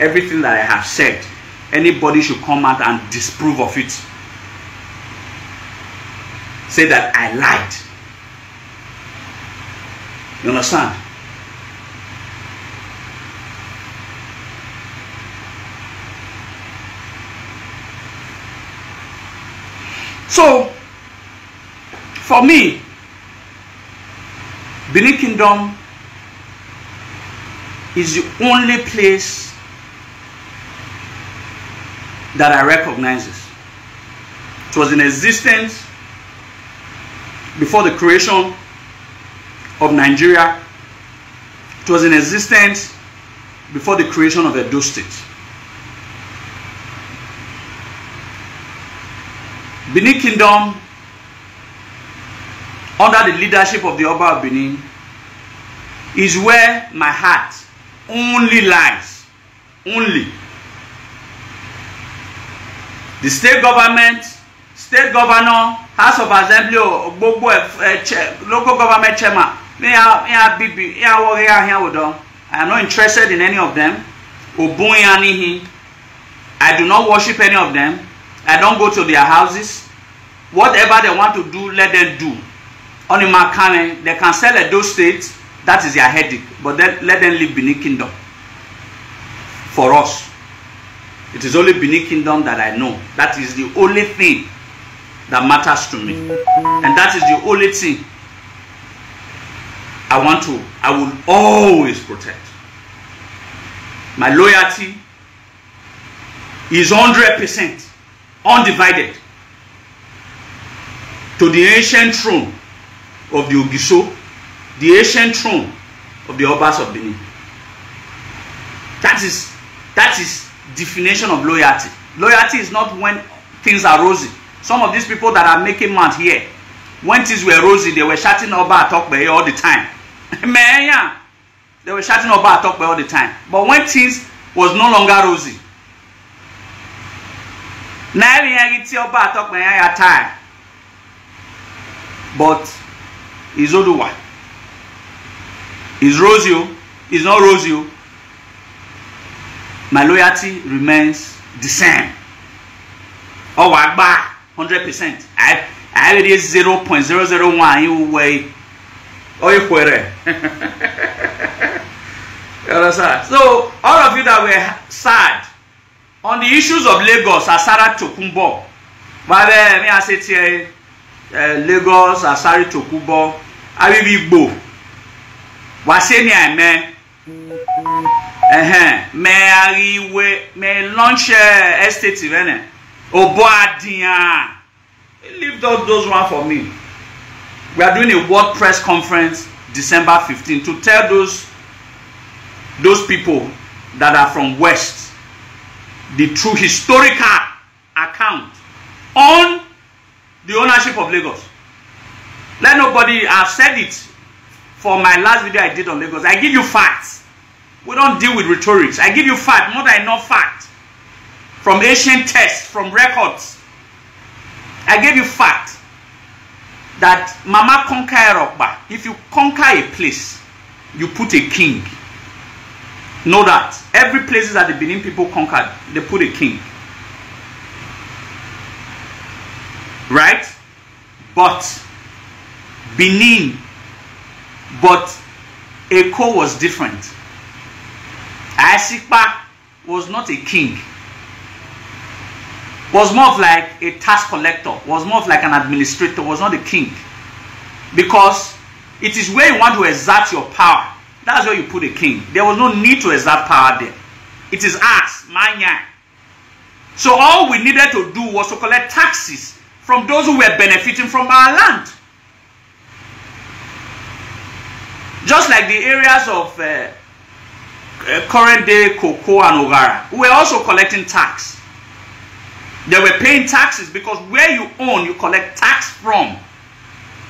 everything that I have said, anybody should come out and disprove of it. Say that I lied. You understand? So, for me, Benin Kingdom is the only place that I recognize. It was in existence before the creation of Nigeria. It was in existence before the creation of Edo State. Benin Kingdom, under the leadership of the Oba of Benin, is where my heart only lies. Only. The state government, state governor, House of Assembly, local government chairman, I am not interested in any of them. I do not worship any of them. I don't go to their houses. Whatever they want to do, let them do. On the market, they can sell at those states. That is their headache. But then let them live Benin Kingdom. For us, it is only Benin Kingdom that I know. That is the only thing that matters to me. And that is the only thing I will always protect. My loyalty is 100%. Undivided to the ancient throne of the Ogiso, the ancient throne of the Obas of Benin. That is definition of loyalty. Loyalty is not when things are rosy. Some of these people that are making mad here, when things were rosy, they were shouting Oba Atokbe all the time. They were shouting Oba Atokbe all the time. But when things was no longer rosy, but Izoduwa is Rosio, is not Rosio. My loyalty remains the same. Oh, 100%. I already 0.001. You way. Oh, you query. So all of you that were sad on the issues of Lagos, Asara Tokumbo. Why me I say here Lagos, Asari Tokumbo, Abibibo. Wase ni ame. Me launch estate event. Oboadia. Leave those one for me. We are doing a world press conference December 15 to tell those people that are from West the true historical account on the ownership of Lagos. Let nobody, I've said it for my last video I did on Lagos. I give you facts. We don't deal with rhetorics. I give you facts, more than enough facts. From ancient texts, from records. I gave you facts that Mama conquer Erokba. If you conquer a place, you put a king. Know that every place that the Benin people conquered, they put a king. Right? But Benin, but Eko was different. Asikpa was not a king. Was more of like a tax collector. Was more of like an administrator. Was not a king. Because it is where you want to exert your power. That's where you put a king. There was no need to exert power there. It is us, manya. So all we needed to do was to collect taxes from those who were benefiting from our land. Just like the areas of current day Koko and Ogara, we were also collecting tax. They were paying taxes because where you own, you collect tax from.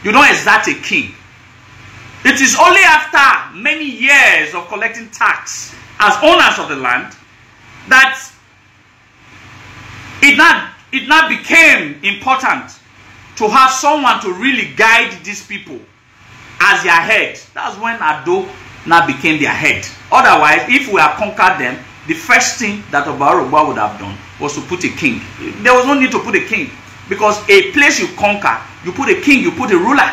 You don't exert a king. It is only after many years of collecting tax as owners of the land that it now became important to have someone to really guide these people as their head. That's when Ado now became their head. Otherwise, if we had conquered them, the first thing that Obarogba would have done was to put a king. There was no need to put a king, because a place you conquer, you put a king, you put a ruler.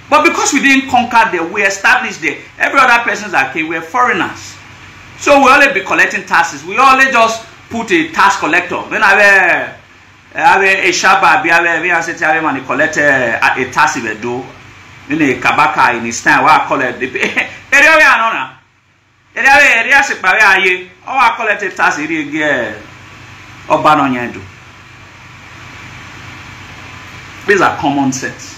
But because we didn't conquer there, we established there. Every other person that came were foreigners. So we only be collecting taxes. We only just put a tax collector. When I have a shaba, we collect a tax if do in a kabaka in his time. What I call it, I collect a tax here. These are common sense.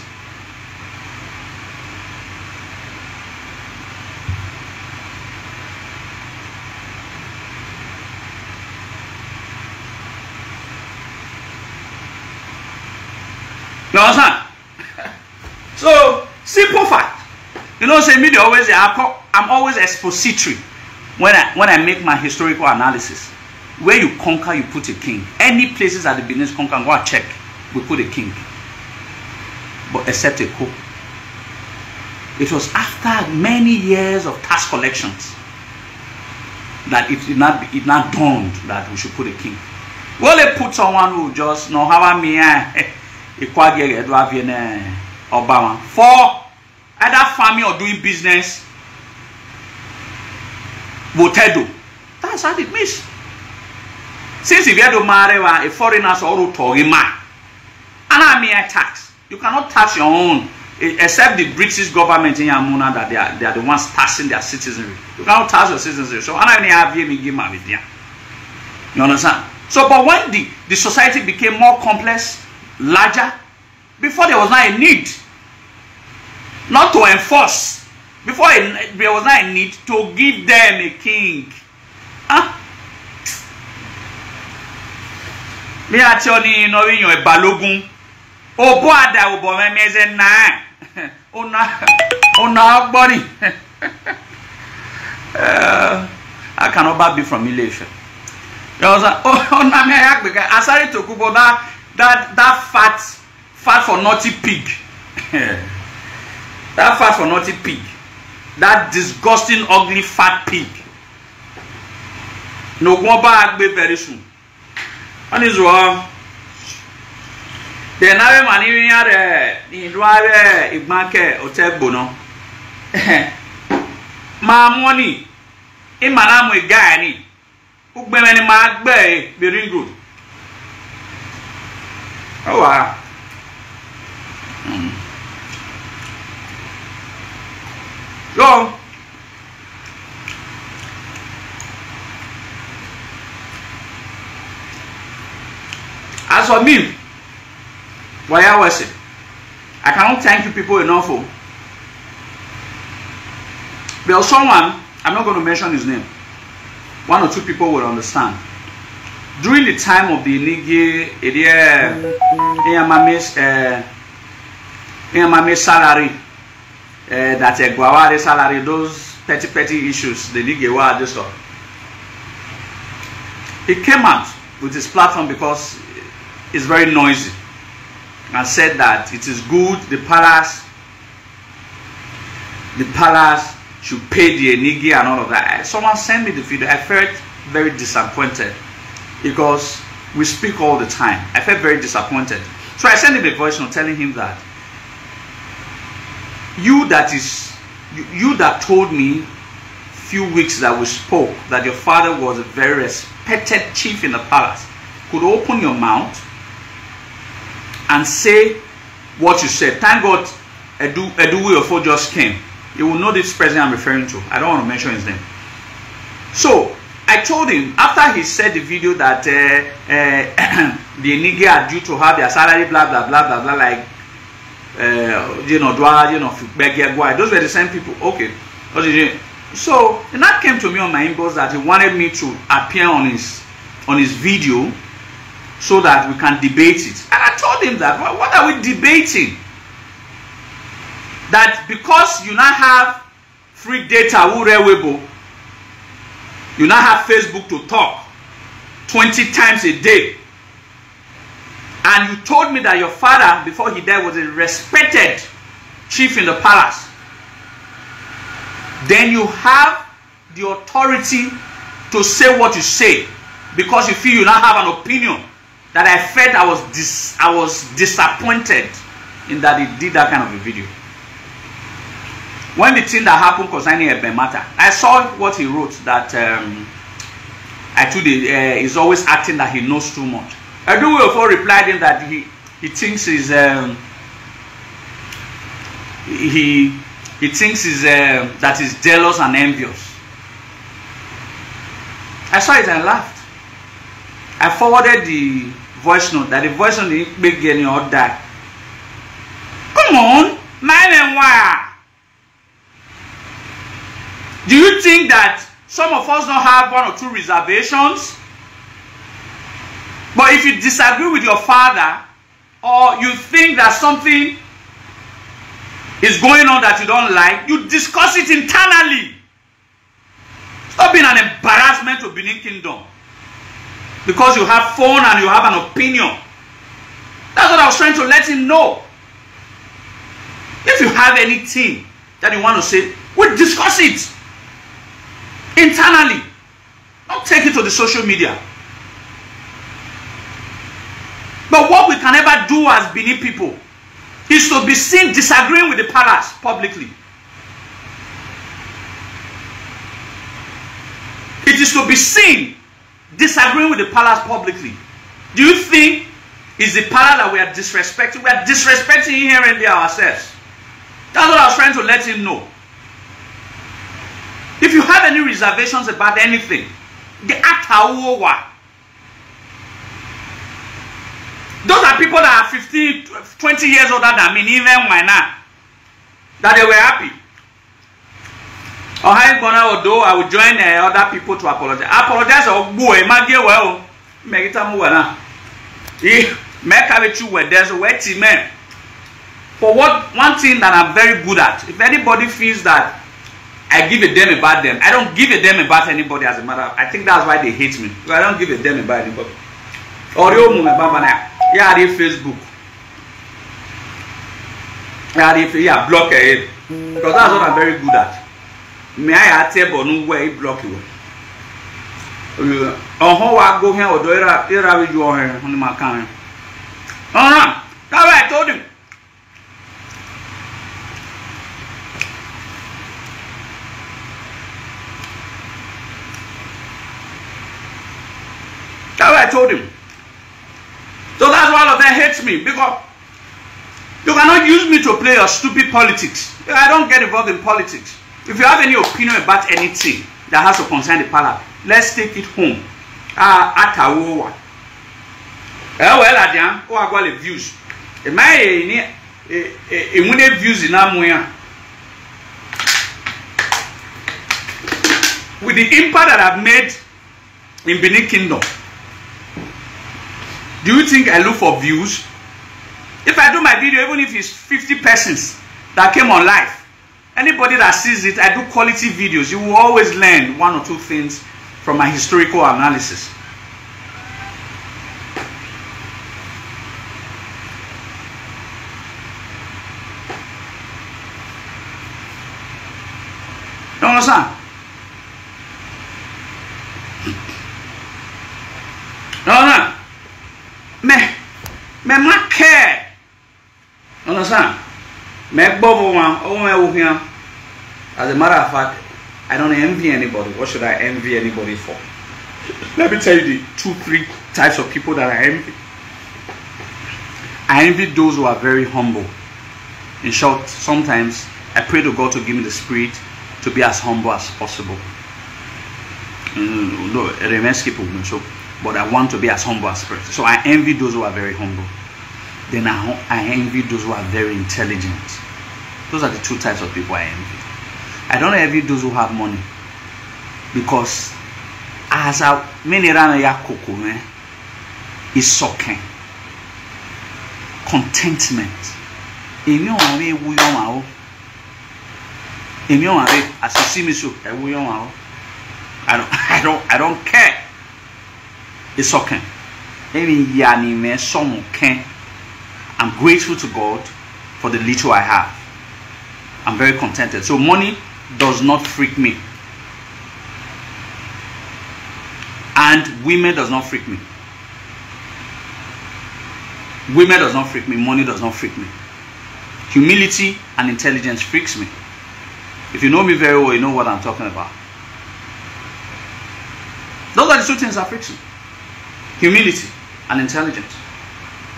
You understand? So, simple fact. You know, say me they always say I'm always expository when I make my historical analysis. Where you conquer, you put a king. Any places that the Benin conquer, go and check. We put a king. But except a coup. It was after many years of tax collections that it not dawned that we should put a king. Well, they put someone who just know how I mean. Obama for either farming or doing business. Botedo. That's how it means. Since if you have to marry a foreigner or to man, and I mean tax. You cannot tax your own, except the British government in Yamuna that they are the ones taxing their citizenry. You cannot tax your citizenry. So I don't have you give my video. You understand? So, but when the society became more complex, larger, before there was not a need not to enforce, before there was not a need to give them a king. Huh? Me actually know in your balogun. Oh boy, that will be amazing now. Oh body. I cannot be from Malaysia. I started to cook that fat for naughty pig. That fat for naughty pig. That disgusting, ugly, fat pig. No go back very soon. And is wrong. Then I man even had in drive a banker hotel bono. My money in my name with guy. Who be many mark bay be ring good. Oh wow. Go. As for me, why I was it? I cannot thank you people enough for. There was someone, I'm not going to mention his name. One or two people will understand. During the time of the Nige, salary, that's a Guawari salary, those petty issues, the Nige were just stuff. He came out with his platform because it's very noisy and said that it is good the palace should pay the Enigi and all of that. Someone sent me the video. I felt very disappointed because we speak all the time. I felt very disappointed. So I sent him a voice note telling him that you that told me a few weeks that we spoke that your father was a very respected chief in the palace could open your mouth and say what you said. Thank God Izoduwa just came. You will know this person I'm referring to. I don't want to mention his name. So I told him after he said the video that the Enigi are due to have their salary, blah blah blah blah blah, like those were the same people. Okay. So and that came to me on my inbox that he wanted me to appear on his video so that we can debate it. And I told him that what are we debating? That because you now have free data, you now have Facebook to talk 20 times a day. And you told me that your father, before he died, was a respected chief in the palace. then you have the authority to say what you say, because you feel you now have an opinion. That I felt I was disappointed in that he did that kind of a video. When the thing that happened concerning Eben matter, I saw what he wrote, that I told he's always acting that he knows too much. I do also replied him that he thinks he's he thinks that he's jealous and envious. I saw it and laughed. I forwarded the voice note, that the voice note didn't make any or die. Come on, man, and why? Do you think that some of us don't have one or two reservations? But if you disagree with your father, or you think that something is going on that you don't like, you discuss it internally. Stop being an embarrassment to Benin Kingdom because you have phone and you have an opinion. That's what I was trying to let him know. If you have anything that you want to say, we'll discuss it internally. Don't take it to the social media. But what we can never do as Benin people is to be seen disagreeing with the palace publicly. It is to be seen disagreeing with the palace publicly. Do you think it's the palace that we are disrespecting? We are disrespecting here and there ourselves. That's what I was trying to let him know. If you have any reservations about anything, the Atawowa. Those are people that are 15, 20 years older than me, even when not. That they were happy. Although I will join other people to apologize. Apologize or boy, my dear, well, make it a move now. Make a where there's a wetty man. For one thing that I'm very good at, if anybody feels that I give a damn about them, I don't give a damn about anybody as a matter of, I think that's why they hate me. I don't give a damn about anybody. Or yeah, they Facebook. Yeah, block it. Because that's what I'm very good at. May I tell no way block you? How I go here or do it you on my camera? Oh no, that's what I told him. That's what I told him. So that's why all of them hates me, because you cannot use me to play your stupid politics. I don't get involved in politics. If you have any opinion about anything that has to concern the palace, let's take it home. Atawowa. Well, Adian, who are going to views? My views in Amoya. With the impact that I've made in Benin Kingdom, do you think I look for views? If I do my video, even if it's 50 persons that came on live, anybody that sees it, I do quality videos. You will always learn one or two things from my historical analysis. You understand? No. Me ma care. Understand? Me bubble one. Oh me here. As a matter of fact, I don't envy anybody. What should I envy anybody for? Let me tell you the 2-3 types of people that I envy. I envy those who are very humble. In short, sometimes I pray to God to give me the spirit to be as humble as possible. No, it remains people. So, but I want to be as humble as possible. So I envy those who are very humble. Then I envy those who are very intelligent. Those are the 2 types of people I envy. I don't envy those who have money, because as a mineral is sucking contentment. As you see me so, I don't care. It's okay. I'm grateful to God for the little I have. I'm very contented. So money does not freak me. And women does not freak me. Women does not freak me. Money does not freak me. Humility and intelligence freaks me. If you know me very well, you know what I'm talking about. Those are the two things that freaks me. Humility and intelligence.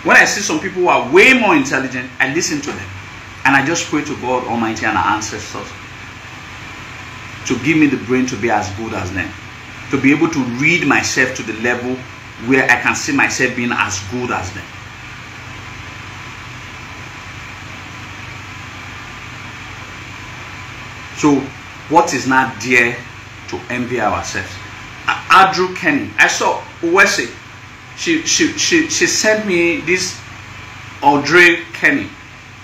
When I see some people who are way more intelligent, I listen to them. And I just pray to God Almighty and our ancestors to give me the brain to be as good as them. To be able to read myself to the level where I can see myself being as good as them. So, what is not there to envy ourselves? Andrew Kenny, I saw Uwese. She sent me this Audrey Kenny.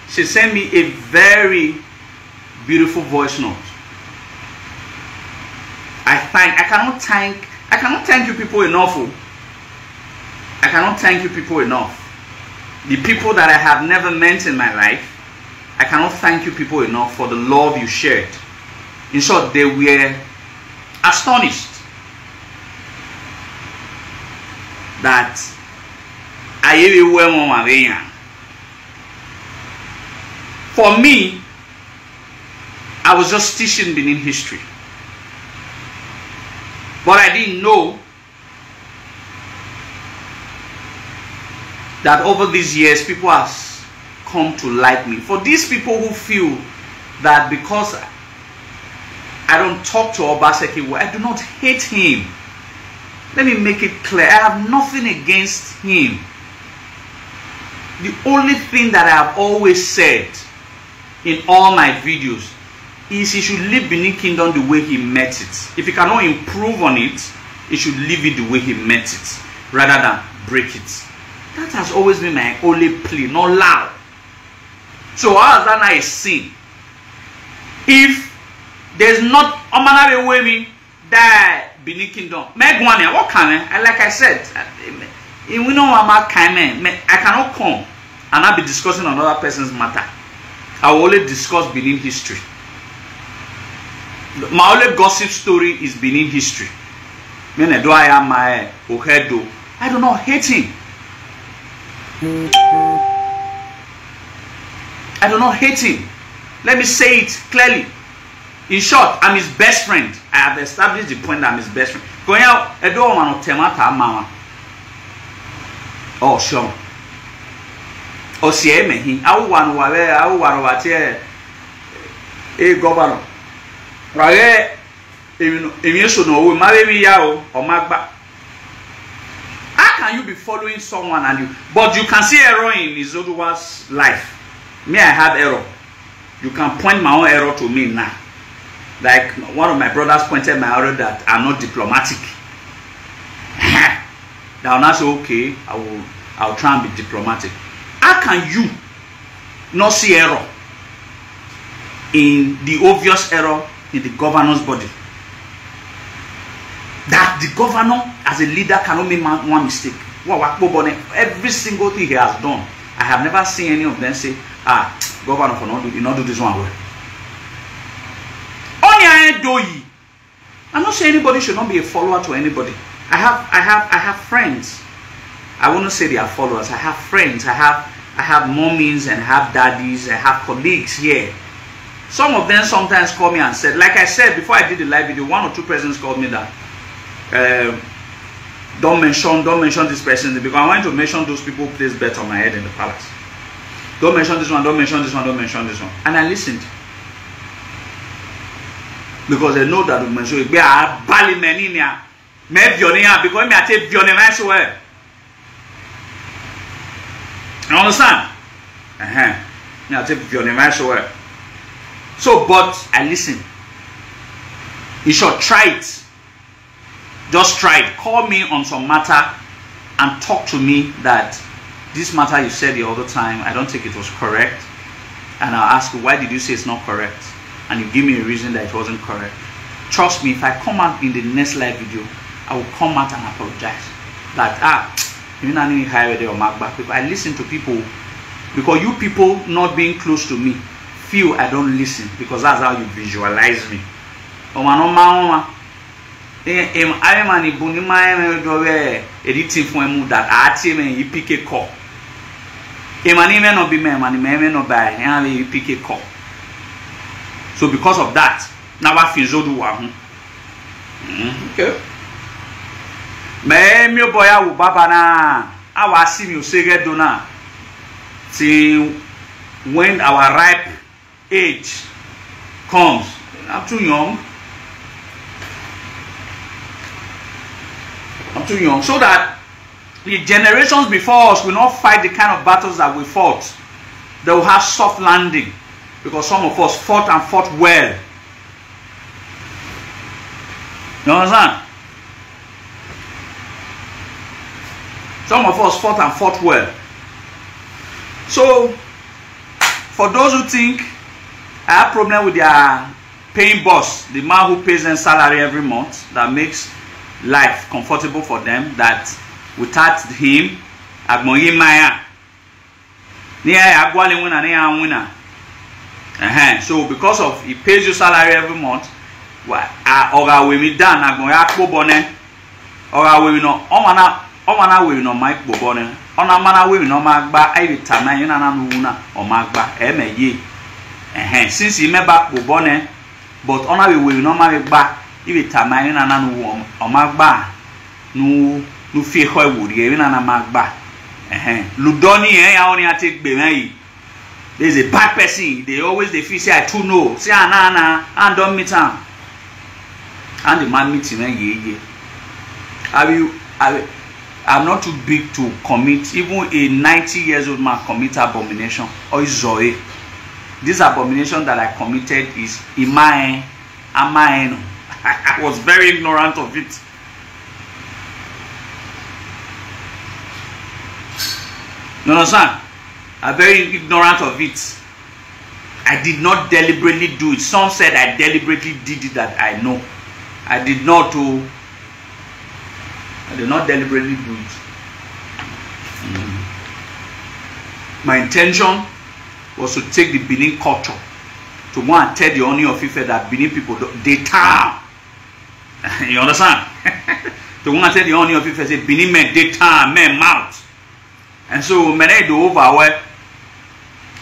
She sent me a very beautiful voice note. I cannot thank you people enough. I cannot thank you people enough. The people that I have never met in my life, I cannot thank you people enough for the love you shared. In short, they were astonished that for me, I was just teaching Benin history. But I didn't know that over these years, people have come to like me. For these people who feel that because I don't talk to Obaseki, I do not hate him. Let me make it clear. I have nothing against him. The only thing that I have always said in all my videos is he should leave Benin Kingdom the way he met it. If he cannot improve on it, he should leave it the way he met it, rather than break it. That has always been my only plea, not loud. So how is that not a sin? If there's not a way me that Benin Kingdom, what can I? Like I said, we know I cannot come and not be discussing another person's matter. I will only discuss Benin history. My only gossip story is Benin history. I do not hate him. I do not hate him. Let me say it clearly. In short, I'm his best friend. I have established the point that I'm his best friend. Oh, sure. Oh, see, me. I will governor. Right? How can you be following someone and you, but you can see error in Izoduwa's life? Me, I have error. You can point my own error to me now. Like one of my brothers pointed my error that I'm not diplomatic. Now that's okay. I'll try and be diplomatic. How can you not see error in the obvious error in the governor's body? That the governor as a leader cannot make one mistake. Every single thing he has done, I have never seen any of them say, governor for not do this one well. I'm not saying anybody should not be a follower to anybody. I have friends. I wouldn't say they are followers. I have friends. I have mommies and I have daddies. I have colleagues here. Some of them sometimes call me and said, like I said before I did the live video, one or two persons called me that don't mention this person, because I want to mention those people who place bets on my head in the palace. Don't mention this one, don't mention this one, don't mention this one. And I listened. Because they know that we mention it. Because I take you understand? I take so, but I listen. You should try it. Just try it. Call me on some matter and talk to me that this matter you said the other time, I don't think it was correct. And I'll ask you, why did you say it's not correct? And you give me a reason that it wasn't correct. Trust me, if I come out in the next live video, I will come out and apologize. That, I listen to people, because you people not being close to me feel I don't listen because that's how you visualize me. I am an ibunima editing for him that I team and you pick a call. Emanime no be me, emanime no buy, and you pick a call. So because of that, now I feel Izoduwa. Okay. Me mi boy awu baba na awa see me say dona till when our ripe age comes. I'm too young. I'm too young. So that the generations before us will not fight the kind of battles that we fought. They will have soft landing. Because some of us fought and fought well. You understand? Some of us fought and fought well. So, for those who think I have problem with their paying boss, the man who pays them salary every month, that makes life comfortable for them, that without him, agmoyi maya. So because of he pays you salary every month, or we done agmoya kobone, or we no omana we no mic bobone, ona mana we no magba every time you na nuna or magba emeye. Since he made back bobone, but ona we no magba every time you na nanu or magba no fear how would you na magba. Ludoni ya only take be. There's a bad person. They feel say I too know. Say na and don't meet him. And the man meets him. I'm not too big to commit. Even a 90 years old man commit abomination or zoe. This abomination that I committed is imaen. I was very ignorant of it. You understand? I'm very ignorant of it. I did not deliberately do it. Some said I deliberately did it that I know. I did not deliberately do it. My intention was to take the Benin culture to go and tell the Oni of Ife that Benin people, they town. You understand? To go and tell the Oni of Ife, say Benin men, they town, men mouth. And so, men do over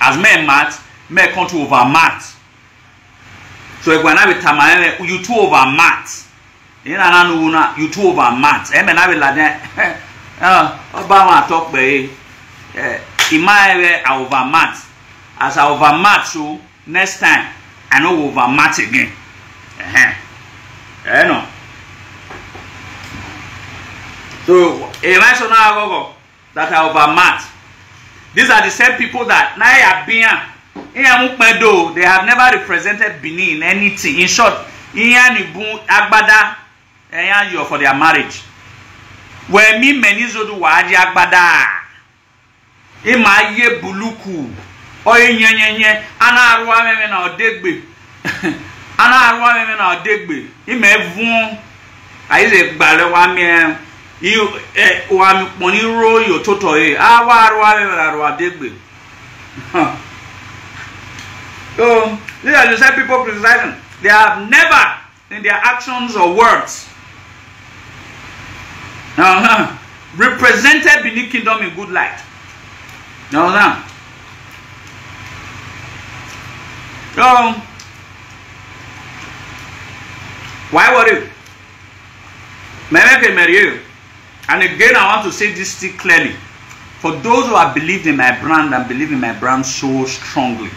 as men mat, men come to over mat. So if when I be tamale, you two over mat. You two over mat. Men I be like that. Obama talk by I over mat. As I over mat, so next time I know over mat again. No. So if I so now go that I over mat. These are the same people that they have never represented Benin in anything. In short, for their marriage. When me Izoduwa agbada, ye buluku, oye ana arwa me na odegbe, ana arwa me na odegbe, vun, ayize gbale wa mi. You money roll your total degbe. So these are the same people criticizing. They have never in their actions or words represented Benin Kingdom in good light. Now so why worry? And again, I want to say this still clearly. For those who have believed in my brand and believe in my brand so strongly,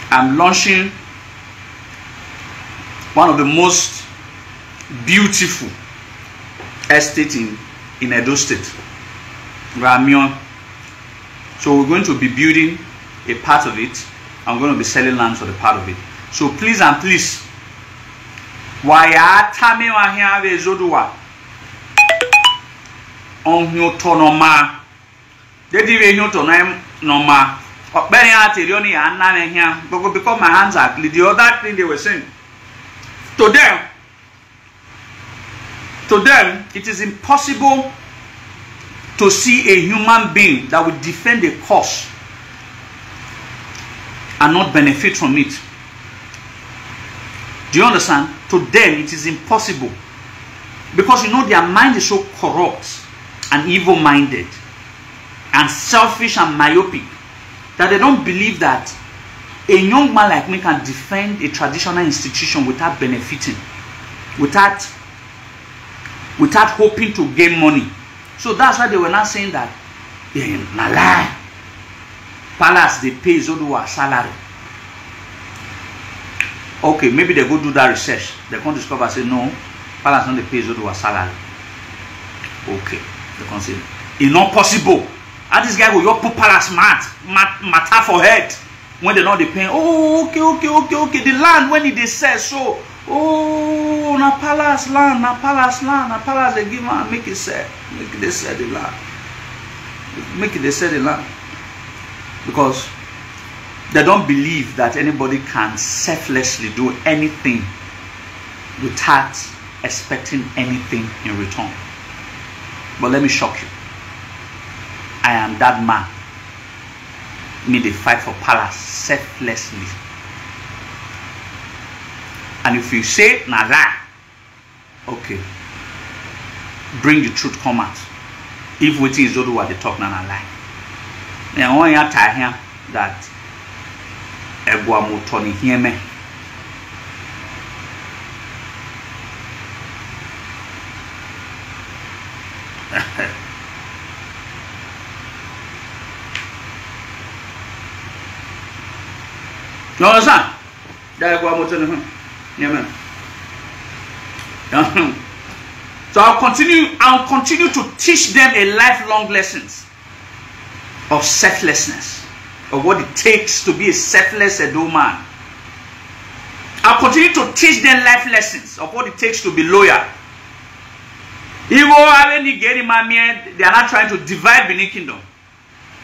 I'm launching one of the most beautiful estates in Edo State, Ramion. So we're going to be building a part of it. I'm going to be selling land for the part of it. So please and please, why tami wa here we Izoduwa on autonoma they di we autonoma okbere aterioni anna here because my hands are clean. The other thing they were saying to them it is impossible to see a human being that will defend a cause and not benefit from it. Do you understand? To them, it is impossible. Because you know their mind is so corrupt and evil-minded and selfish and myopic that they don't believe that a young man like me can defend a traditional institution without benefiting, without hoping to gain money. So that's why they were not saying that, yeah, na lie. Palace, they pay Izoduwa salary. Okay, maybe they go do that research. They can't discover, say, no, Palace not they pay Izoduwa salary. Okay, they can't say, it's not possible. And this guy will your put Palace matter for head. When they not they paying, oh, okay. The land, when it is said so, oh, na Palace land, they give man, make it sell. Make it they sell the land. Make it they sell the land. Because they don't believe that anybody can selflessly do anything without expecting anything in return. But let me shock you. I am that man. Me they fight for Palace selflessly. And if you say na lie, okay, bring the truth come out. If what is Izoduwa they talk na lie. Now I want you to hear that Egwa Mutoni hear me. You understand? That Egwa Mutoni hear me. So I'll continue to teach them a lifelong lessons of selflessness, of what it takes to be a selfless Edo man. I'll continue to teach them life lessons of what it takes to be loyal. They are not trying to divide Benin Kingdom.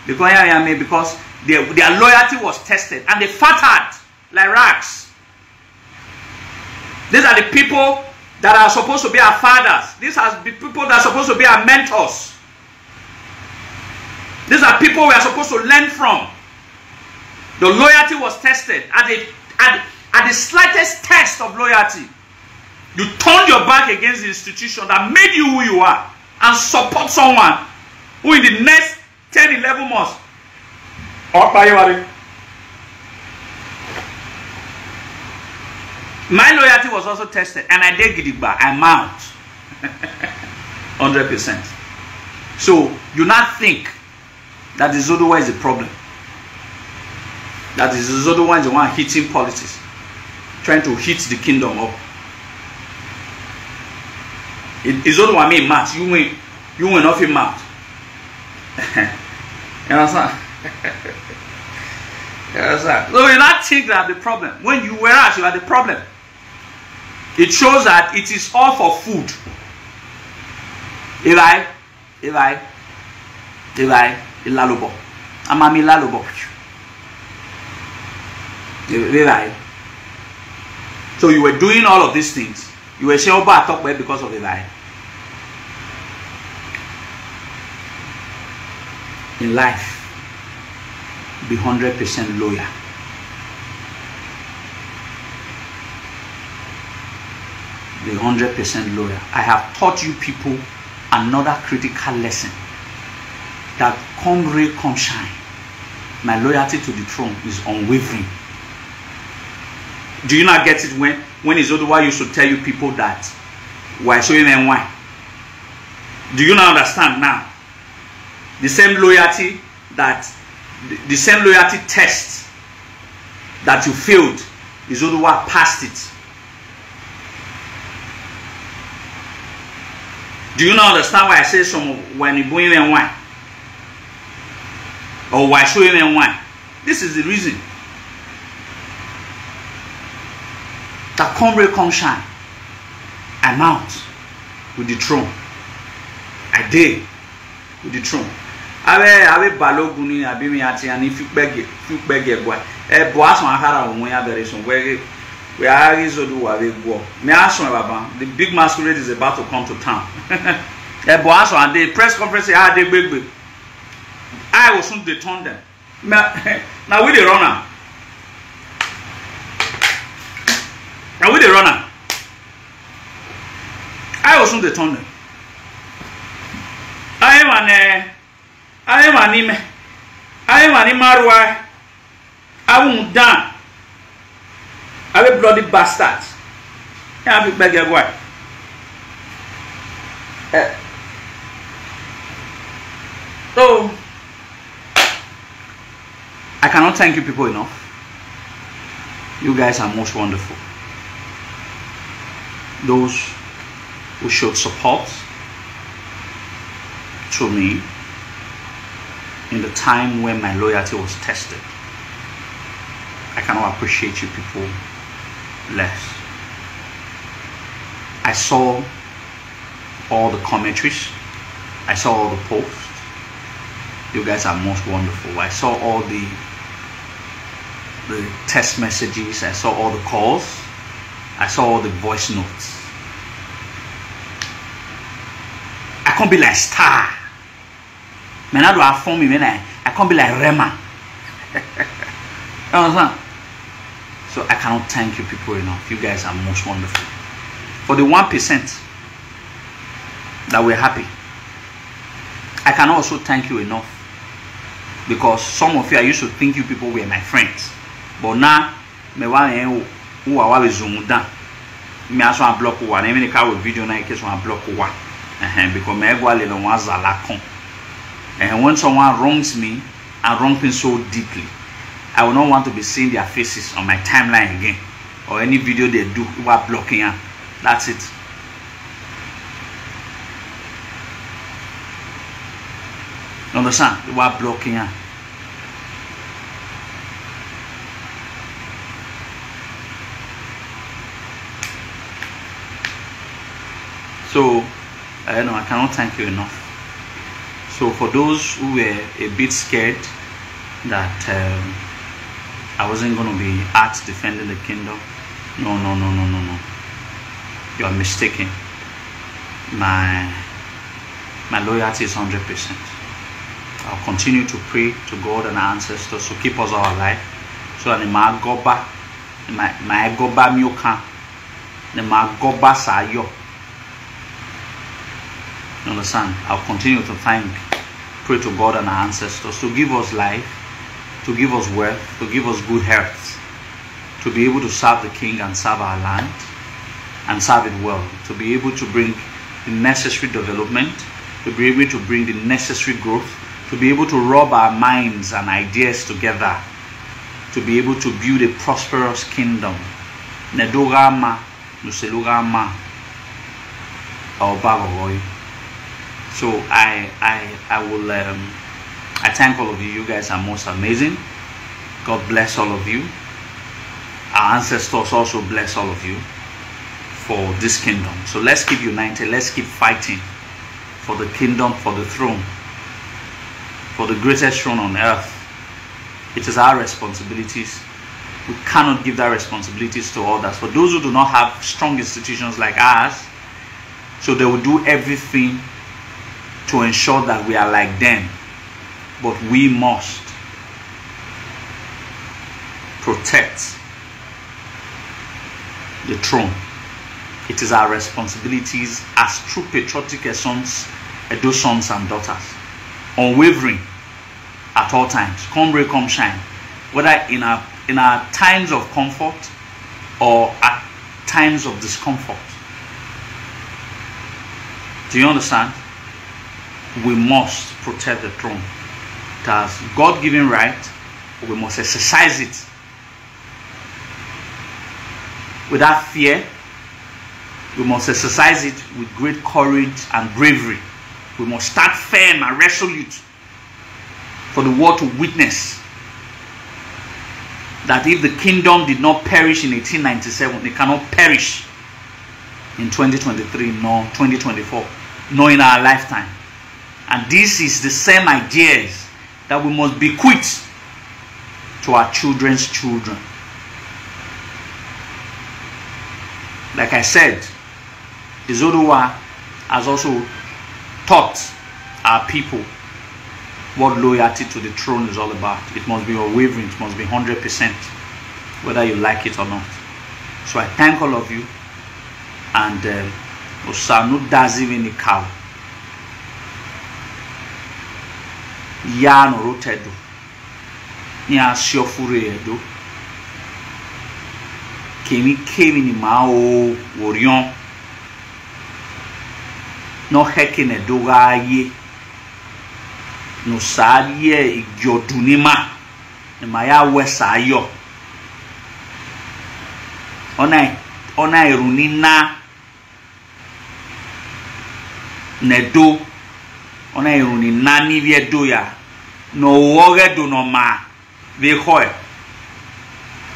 Because their loyalty was tested and they fattered like rags. These are the people that are supposed to be our fathers. These are the people that are supposed to be our mentors. These are people we are supposed to learn from. The loyalty was tested. At the slightest test of loyalty, you turned your back against the institution that made you who you are and support someone who in the next 10, 11 months. My loyalty was also tested and I did Gidigba. I'm out. 100%. So, do not think that Izoduwa is the problem. That Izoduwa is the one hitting politics, trying to hit the kingdom up. Izoduwa made match. You win off him out. You understand? You understand? So you not think that the problem. When you were asked, you are the problem. It shows that it is all for food. Ilalobo. Amami lalobo. So you were doing all of these things. You were saying about talk because of the lie. In life, be 100% loyal. Be 100% loyal. I have taught you people another critical lesson. That come rain, come shine, my loyalty to the throne is unwavering. Do you not get it when Izoduwa used to tell you people that why showing them why? Do you not understand now? The same loyalty the same loyalty test that you failed, Izoduwa passed it. Do you not understand why I say some when you bring them why? Or why showing them why? This is the reason. That come rain, come shine. I'm out with the throne. I did with the throne. Abe baloguni abi mi ati ani fukbege gwa. Bo aso akara won ya bere so we are Izoduwa we go. Me aso baba, the big masquerade is about to come to town. Bo aso and the press conference dey gbegbe. I will soon detain them. Now we the runner. was on the tunnel. I am an Marwa. I won't down. I will bloody bastards. I will beg your wife. So I cannot thank you people enough. You guys are most wonderful. Those who showed support to me in the time when my loyalty was tested. I cannot appreciate you people less. I saw all the commentaries. I saw all the posts. You guys are most wonderful. I saw all the text messages. I saw all the calls. I saw all the voice notes. I can't be like Star. Man, I do have fun me, man. I can't be like Rema. You understand? So I cannot thank you people enough. You guys are most wonderful. For the 1% that we're happy, I can also thank you enough. Because some of you, I used to think you people were my friends. But now, me want who are always zoom down. Me also a block one. Even if I will video now, I can block one. Because me go a little one zalakon. And when someone wrongs me and wrongs me so deeply, I will not want to be seeing their faces on my timeline again, or any video they do who are blocking her. That's it. You understand? You are blocking her. So I cannot thank you enough. So for those who were a bit scared that I wasn't going to be at defending the kingdom, no. You are mistaken. My loyalty is 100%. I'll continue to pray to God and our ancestors to keep us all alive, so that my goba mioka, my goba sayo. You understand? I'll continue to pray to God and our ancestors to give us life, to give us wealth, to give us good health, to be able to serve the King and serve our land and serve it well, to be able to bring the necessary development, to be able to bring the necessary growth, to be able to rub our minds and ideas together, to be able to build a prosperous kingdom. Nedogama, Nuselugama, Obagoy. So I thank all of you. You guys are most amazing. God bless all of you. Our ancestors also bless all of you for this kingdom. So let's keep united. Let's keep fighting for the kingdom, for the throne, for the greatest throne on earth. It is our responsibilities. We cannot give that responsibilities to others. For those who do not have strong institutions like ours, so they will do everything to ensure that we are like them. But we must protect the throne. It is our responsibilities as true patriotic sons, those sons and daughters, unwavering at all times. Come rain, come shine, whether in our times of comfort or at times of discomfort. Do you understand? We must protect the throne. It has God-given right. We must exercise it without fear. We must exercise it with great courage and bravery. We must start firm and resolute for the world to witness that if the kingdom did not perish in 1897, it cannot perish in 2023 nor 2024, nor in our lifetime. And this is the same ideas that we must bequeath to our children's children. Like I said, Izoduwa has also taught our people what loyalty to the throne is all about. It must be unwavering. It must be 100%, whether you like it or not. So I thank all of you, and Osa no dazi we ni cow. Ya no rotedo. Ni asiofure edo. Kemi ni mao worion. No heke ne doga ye. No sadie igyodunima. Ne maya wesa yo. Ona irunina nedo. Ona irunina ni viedo ya. No woge do no ma. Ve hoe.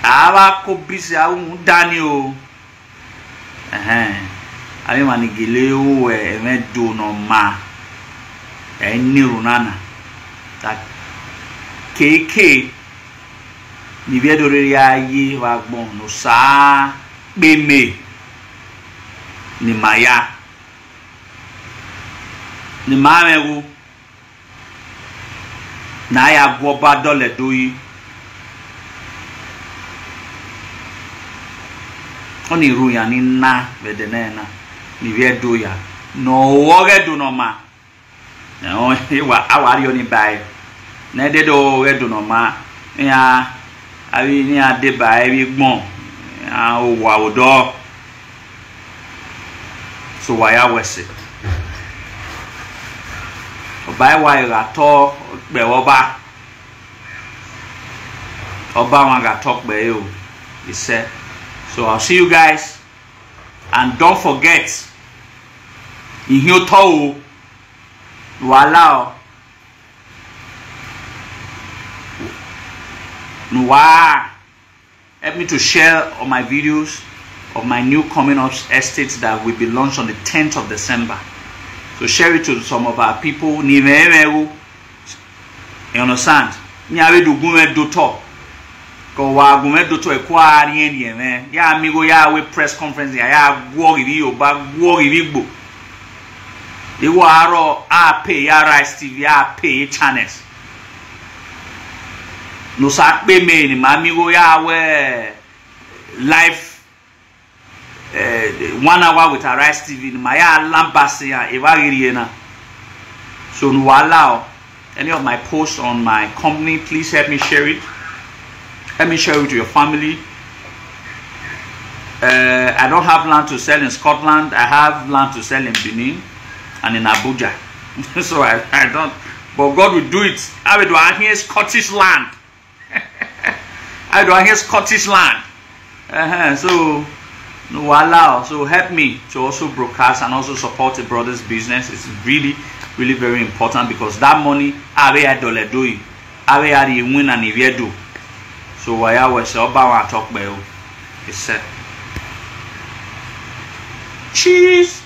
Aba ko bisi awu dani o. Abi manigile o eme do no ma. Eni runana. Ta keke ni viedo re ya ye wa gbon no sa beme ni maya ni mamewu na ya gwo ba dole doyi oni ru ya ni na bedenena ni viedo ya no woge do no ma no wa awari oni bai na de do we do no ma ya abi ni ade bai bi gbon o wa odo so wa ya wese bai wa ya to pe oba wa ga talk be o he said. So I'll see you guys, and don't forget in here to allow help me to share all my videos of my new coming up estates that will be launched on the 10th of December. So share it to some of our people. You understand? Do talk. Go wa gumedo to ekwa ri en yen ya amigo ya we press conference ya gwo ri o ba gwo ri gbo e wo aro a pay ya Rice TV a pay channels no sa pe me ni ma amigo ya we live 1 hour with Rice TV ni ma ya lambase ya e ba ri na. So no allow any of my posts on my company, please help me share it. Let me share it to your family. I don't have land to sell in Scotland. I have land to sell in Benin and in Abuja. So I don't. But God will do it. I will do here Scottish land. I do here Scottish land. So no allow. So help me to also broadcast and also support the brother's business. It's really, really very important because that money I will do. I will win and if do. So why I was about to talk about it. Cheese.